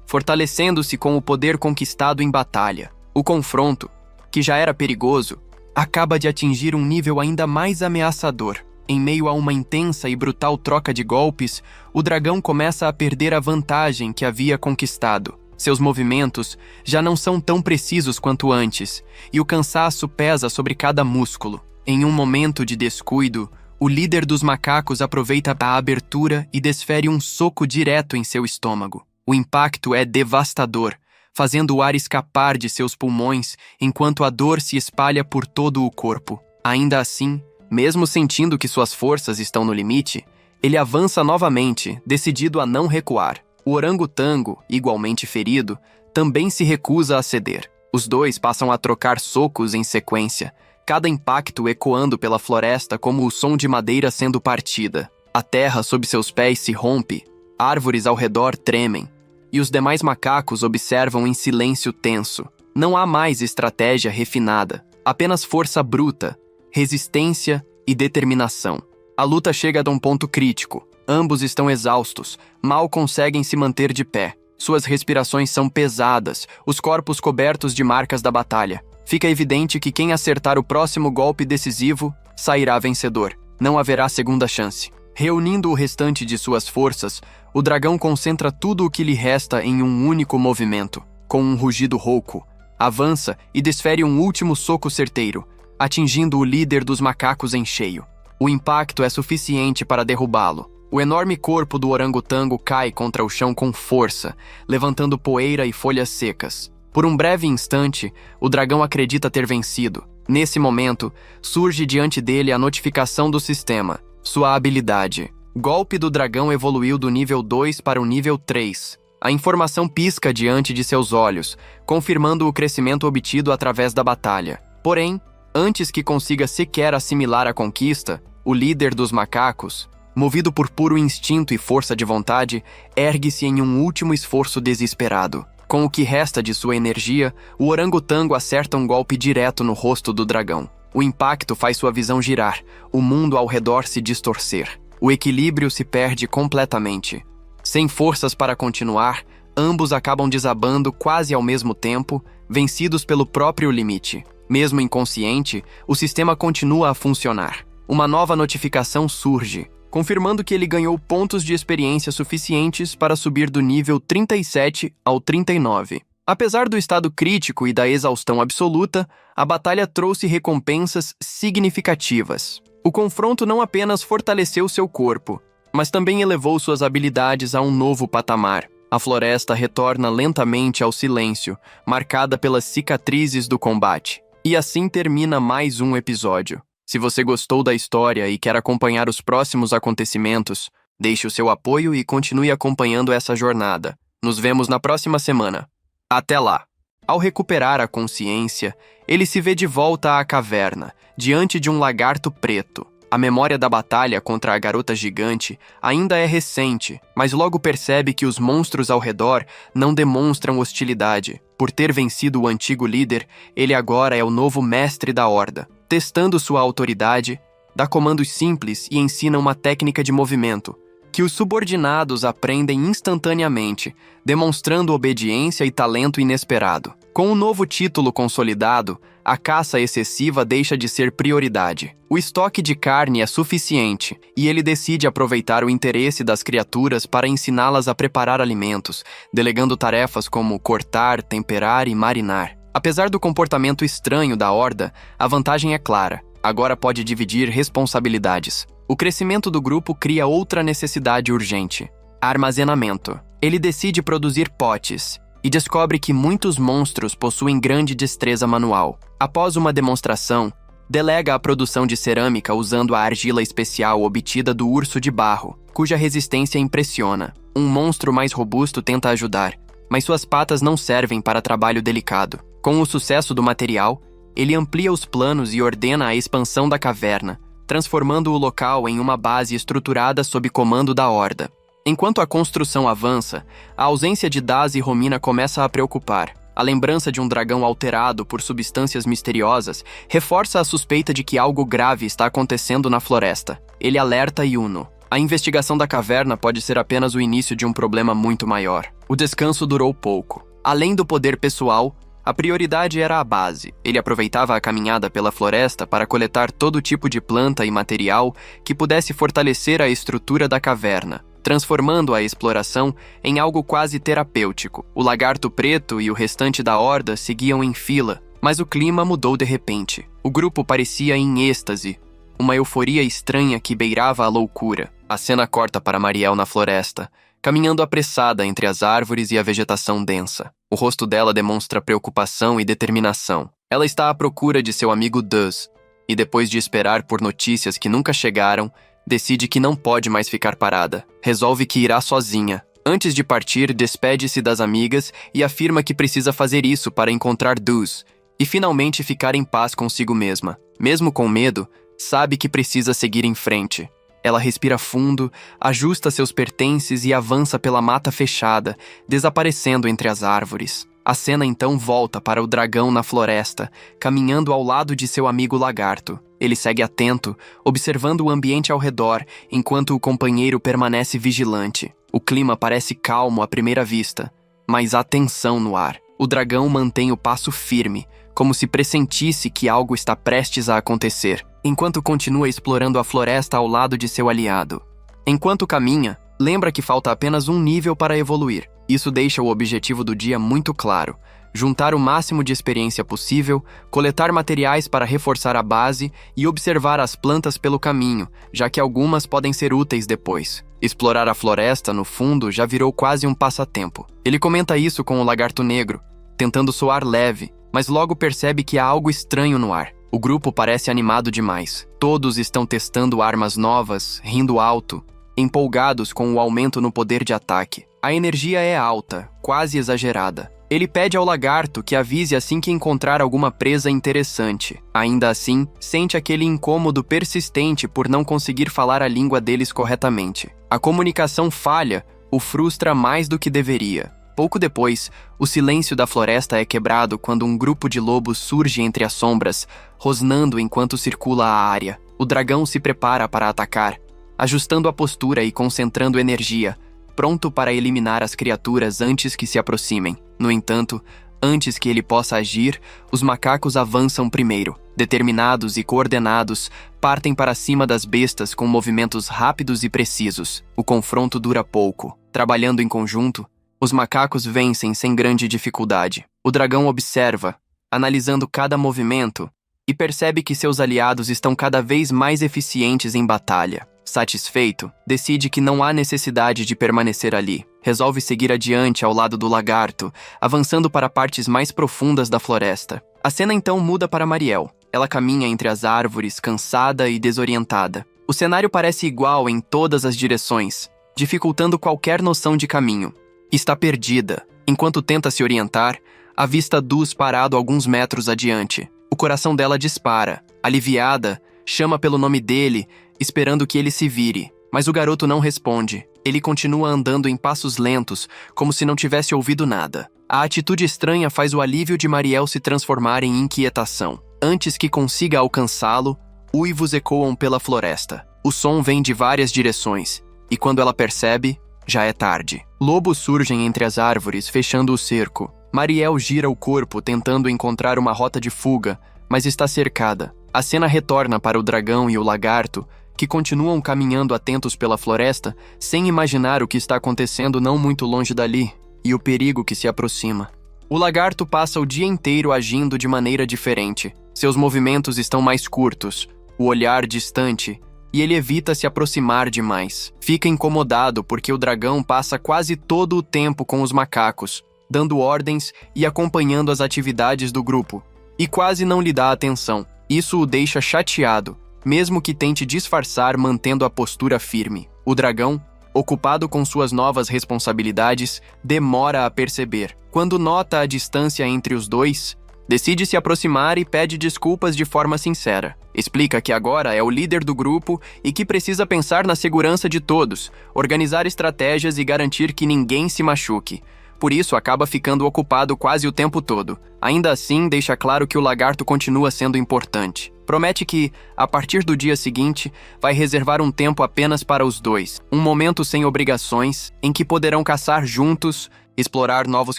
fortalecendo-se com o poder conquistado em batalha. O confronto, que já era perigoso, acaba de atingir um nível ainda mais ameaçador. Em meio a uma intensa e brutal troca de golpes, o dragão começa a perder a vantagem que havia conquistado. Seus movimentos já não são tão precisos quanto antes, e o cansaço pesa sobre cada músculo. Em um momento de descuido, o líder dos macacos aproveita a abertura e desfere um soco direto em seu estômago. O impacto é devastador, fazendo o ar escapar de seus pulmões enquanto a dor se espalha por todo o corpo. Ainda assim, mesmo sentindo que suas forças estão no limite, ele avança novamente, decidido a não recuar. O orangotango, igualmente ferido, também se recusa a ceder. Os dois passam a trocar socos em sequência, cada impacto ecoando pela floresta como o som de madeira sendo partida. A terra sob seus pés se rompe, árvores ao redor tremem, e os demais macacos observam em silêncio tenso. Não há mais estratégia refinada. Apenas força bruta, resistência e determinação. A luta chega a um ponto crítico. Ambos estão exaustos, mal conseguem se manter de pé. Suas respirações são pesadas, os corpos cobertos de marcas da batalha. Fica evidente que quem acertar o próximo golpe decisivo sairá vencedor. Não haverá segunda chance. Reunindo o restante de suas forças, o dragão concentra tudo o que lhe resta em um único movimento. Com um rugido rouco, avança e desfere um último soco certeiro, atingindo o líder dos macacos em cheio. O impacto é suficiente para derrubá-lo. O enorme corpo do orangotango cai contra o chão com força, levantando poeira e folhas secas. Por um breve instante, o dragão acredita ter vencido. Nesse momento, surge diante dele a notificação do sistema. Sua habilidade. Golpe do dragão evoluiu do nível 2 para o nível 3. A informação pisca diante de seus olhos, confirmando o crescimento obtido através da batalha. Porém, antes que consiga sequer assimilar a conquista, o líder dos macacos, movido por puro instinto e força de vontade, ergue-se em um último esforço desesperado. Com o que resta de sua energia, o orangotango acerta um golpe direto no rosto do dragão. O impacto faz sua visão girar, o mundo ao redor se distorcer. O equilíbrio se perde completamente. Sem forças para continuar, ambos acabam desabando quase ao mesmo tempo, vencidos pelo próprio limite. Mesmo inconsciente, o sistema continua a funcionar. Uma nova notificação surge, confirmando que ele ganhou pontos de experiência suficientes para subir do nível 37 ao 39. Apesar do estado crítico e da exaustão absoluta, a batalha trouxe recompensas significativas. O confronto não apenas fortaleceu seu corpo, mas também elevou suas habilidades a um novo patamar. A floresta retorna lentamente ao silêncio, marcada pelas cicatrizes do combate. E assim termina mais um episódio. Se você gostou da história e quer acompanhar os próximos acontecimentos, deixe o seu apoio e continue acompanhando essa jornada. Nos vemos na próxima semana. Até lá! Ao recuperar a consciência, ele se vê de volta à caverna, diante de um lagarto preto. A memória da batalha contra a garota gigante ainda é recente, mas logo percebe que os monstros ao redor não demonstram hostilidade. Por ter vencido o antigo líder, ele agora é o novo mestre da Horda. Testando sua autoridade, dá comandos simples e ensina uma técnica de movimento, que os subordinados aprendem instantaneamente, demonstrando obediência e talento inesperado. Com um novo título consolidado, a caça excessiva deixa de ser prioridade. O estoque de carne é suficiente, e ele decide aproveitar o interesse das criaturas para ensiná-las a preparar alimentos, delegando tarefas como cortar, temperar e marinar. Apesar do comportamento estranho da Horda, a vantagem é clara. Agora pode dividir responsabilidades. O crescimento do grupo cria outra necessidade urgente: armazenamento. Ele decide produzir potes e descobre que muitos monstros possuem grande destreza manual. Após uma demonstração, delega a produção de cerâmica usando a argila especial obtida do urso de barro, cuja resistência impressiona. Um monstro mais robusto tenta ajudar, mas suas patas não servem para trabalho delicado. Com o sucesso do material, ele amplia os planos e ordena a expansão da caverna, transformando o local em uma base estruturada sob comando da Horda. Enquanto a construção avança, a ausência de Daz e Romina começa a preocupar. A lembrança de um dragão alterado por substâncias misteriosas reforça a suspeita de que algo grave está acontecendo na floresta. Ele alerta Yuno. A investigação da caverna pode ser apenas o início de um problema muito maior. O descanso durou pouco. Além do poder pessoal, a prioridade era a base. Ele aproveitava a caminhada pela floresta para coletar todo tipo de planta e material que pudesse fortalecer a estrutura da caverna, transformando a exploração em algo quase terapêutico. O lagarto preto e o restante da horda seguiam em fila, mas o clima mudou de repente. O grupo parecia em êxtase, uma euforia estranha que beirava a loucura. A cena corta para Mariel na floresta, caminhando apressada entre as árvores e a vegetação densa. O rosto dela demonstra preocupação e determinação. Ela está à procura de seu amigo Duz, e depois de esperar por notícias que nunca chegaram, decide que não pode mais ficar parada. Resolve que irá sozinha. Antes de partir, despede-se das amigas e afirma que precisa fazer isso para encontrar Duz e finalmente ficar em paz consigo mesma. Mesmo com medo, sabe que precisa seguir em frente. Ela respira fundo, ajusta seus pertences e avança pela mata fechada, desaparecendo entre as árvores. A cena então volta para o dragão na floresta, caminhando ao lado de seu amigo lagarto. Ele segue atento, observando o ambiente ao redor, enquanto o companheiro permanece vigilante. O clima parece calmo à primeira vista, mas há tensão no ar. O dragão mantém o passo firme, como se pressentisse que algo está prestes a acontecer, enquanto continua explorando a floresta ao lado de seu aliado. Enquanto caminha, lembra que falta apenas um nível para evoluir. Isso deixa o objetivo do dia muito claro: juntar o máximo de experiência possível, coletar materiais para reforçar a base e observar as plantas pelo caminho, já que algumas podem ser úteis depois. Explorar a floresta, no fundo, já virou quase um passatempo. Ele comenta isso com o lagarto negro, tentando soar leve, mas logo percebe que há algo estranho no ar. O grupo parece animado demais. Todos estão testando armas novas, rindo alto, empolgados com o aumento no poder de ataque. A energia é alta, quase exagerada. Ele pede ao lagarto que avise assim que encontrar alguma presa interessante. Ainda assim, sente aquele incômodo persistente por não conseguir falar a língua deles corretamente. A comunicação falha o frustra mais do que deveria. Pouco depois, o silêncio da floresta é quebrado quando um grupo de lobos surge entre as sombras, rosnando enquanto circula a área. O dragão se prepara para atacar, ajustando a postura e concentrando energia, pronto para eliminar as criaturas antes que se aproximem. No entanto, antes que ele possa agir, os macacos avançam primeiro. Determinados e coordenados, partem para cima das bestas com movimentos rápidos e precisos. O confronto dura pouco. Trabalhando em conjunto, os macacos vencem sem grande dificuldade. O dragão observa, analisando cada movimento, e percebe que seus aliados estão cada vez mais eficientes em batalha. Satisfeito, decide que não há necessidade de permanecer ali. Resolve seguir adiante ao lado do lagarto, avançando para partes mais profundas da floresta. A cena então muda para Mariel. Ela caminha entre as árvores, cansada e desorientada. O cenário parece igual em todas as direções, dificultando qualquer noção de caminho. Está perdida. Enquanto tenta se orientar, avista Dus parado alguns metros adiante. O coração dela dispara. Aliviada, chama pelo nome dele, esperando que ele se vire. Mas o garoto não responde. Ele continua andando em passos lentos, como se não tivesse ouvido nada. A atitude estranha faz o alívio de Mariel se transformar em inquietação. Antes que consiga alcançá-lo, uivos ecoam pela floresta. O som vem de várias direções, e quando ela percebe, já é tarde. Lobos surgem entre as árvores, fechando o cerco. Mariel gira o corpo, tentando encontrar uma rota de fuga, mas está cercada. A cena retorna para o dragão e o lagarto, que continuam caminhando atentos pela floresta, sem imaginar o que está acontecendo não muito longe dali, e o perigo que se aproxima. O lagarto passa o dia inteiro agindo de maneira diferente. Seus movimentos estão mais curtos, o olhar distante, e ele evita se aproximar demais. Fica incomodado porque o dragão passa quase todo o tempo com os macacos, dando ordens e acompanhando as atividades do grupo, e quase não lhe dá atenção. Isso o deixa chateado, mesmo que tente disfarçar mantendo a postura firme. O dragão, ocupado com suas novas responsabilidades, demora a perceber. Quando nota a distância entre os dois, decide se aproximar e pede desculpas de forma sincera. Explica que agora é o líder do grupo e que precisa pensar na segurança de todos, organizar estratégias e garantir que ninguém se machuque. Por isso, acaba ficando ocupado quase o tempo todo. Ainda assim, deixa claro que o lagarto continua sendo importante. Promete que, a partir do dia seguinte, vai reservar um tempo apenas para os dois. Um momento sem obrigações, em que poderão caçar juntos, explorar novos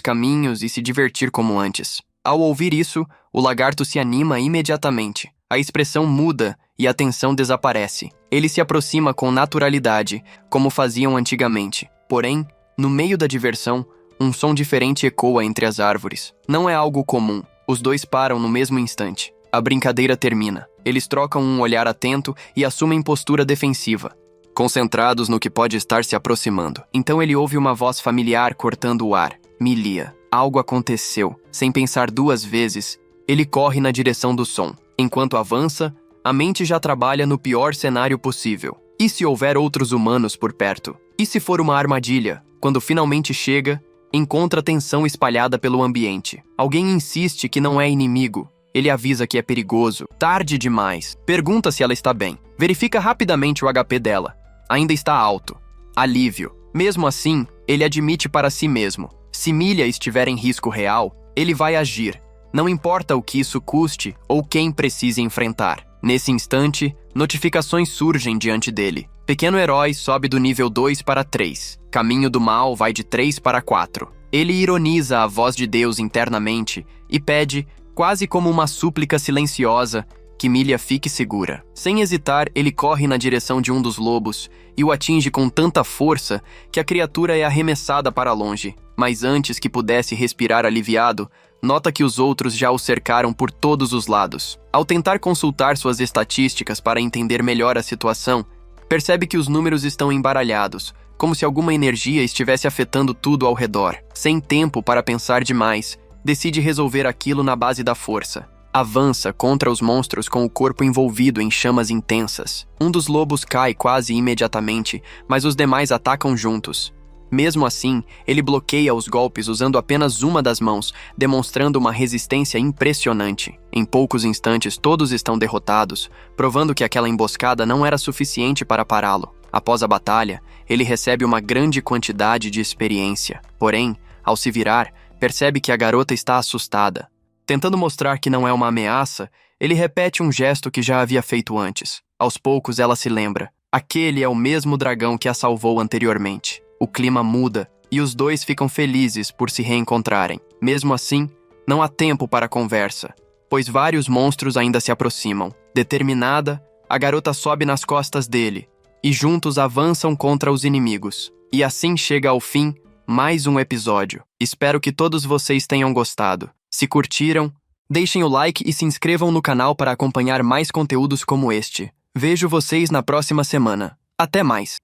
caminhos e se divertir como antes. Ao ouvir isso, o lagarto se anima imediatamente. A expressão muda e a tensão desaparece. Ele se aproxima com naturalidade, como faziam antigamente. Porém, no meio da diversão, um som diferente ecoa entre as árvores. Não é algo comum. Os dois param no mesmo instante. A brincadeira termina. Eles trocam um olhar atento e assumem postura defensiva, concentrados no que pode estar se aproximando. Então ele ouve uma voz familiar cortando o ar. Milia. Algo aconteceu. Sem pensar duas vezes, ele corre na direção do som. Enquanto avança, a mente já trabalha no pior cenário possível. E se houver outros humanos por perto? E se for uma armadilha? Quando finalmente chega, encontra tensão espalhada pelo ambiente. Alguém insiste que não é inimigo, Ele avisa que é perigoso. Tarde demais. Pergunta se ela está bem. Verifica rapidamente o HP dela. Ainda está alto. Alívio. Mesmo assim, ele admite para si mesmo. Se Milha estiver em risco real, ele vai agir. Não importa o que isso custe ou quem precise enfrentar. Nesse instante, notificações surgem diante dele. Pequeno herói sobe do nível 2 para 3. Caminho do mal vai de 3 para 4. Ele ironiza a voz de Deus internamente e pede, quase como uma súplica silenciosa, que Milha fique segura. Sem hesitar, ele corre na direção de um dos lobos e o atinge com tanta força que a criatura é arremessada para longe. Mas antes que pudesse respirar aliviado, nota que os outros já o cercaram por todos os lados. Ao tentar consultar suas estatísticas para entender melhor a situação, percebe que os números estão embaralhados, como se alguma energia estivesse afetando tudo ao redor. Sem tempo para pensar demais, decide resolver aquilo na base da força. Avança contra os monstros com o corpo envolvido em chamas intensas. Um dos lobos cai quase imediatamente, mas os demais atacam juntos. Mesmo assim, ele bloqueia os golpes usando apenas uma das mãos, demonstrando uma resistência impressionante. Em poucos instantes, todos estão derrotados, provando que aquela emboscada não era suficiente para pará-lo. Após a batalha, ele recebe uma grande quantidade de experiência. Porém, ao se virar, percebe que a garota está assustada. Tentando mostrar que não é uma ameaça, ele repete um gesto que já havia feito antes. Aos poucos, ela se lembra. Aquele é o mesmo dragão que a salvou anteriormente. O clima muda e os dois ficam felizes por se reencontrarem. Mesmo assim, não há tempo para conversa, pois vários monstros ainda se aproximam. Determinada, a garota sobe nas costas dele e juntos avançam contra os inimigos. E assim chega ao fim mais um episódio. Espero que todos vocês tenham gostado. Se curtiram, deixem o like e se inscrevam no canal para acompanhar mais conteúdos como este. Vejo vocês na próxima semana. Até mais!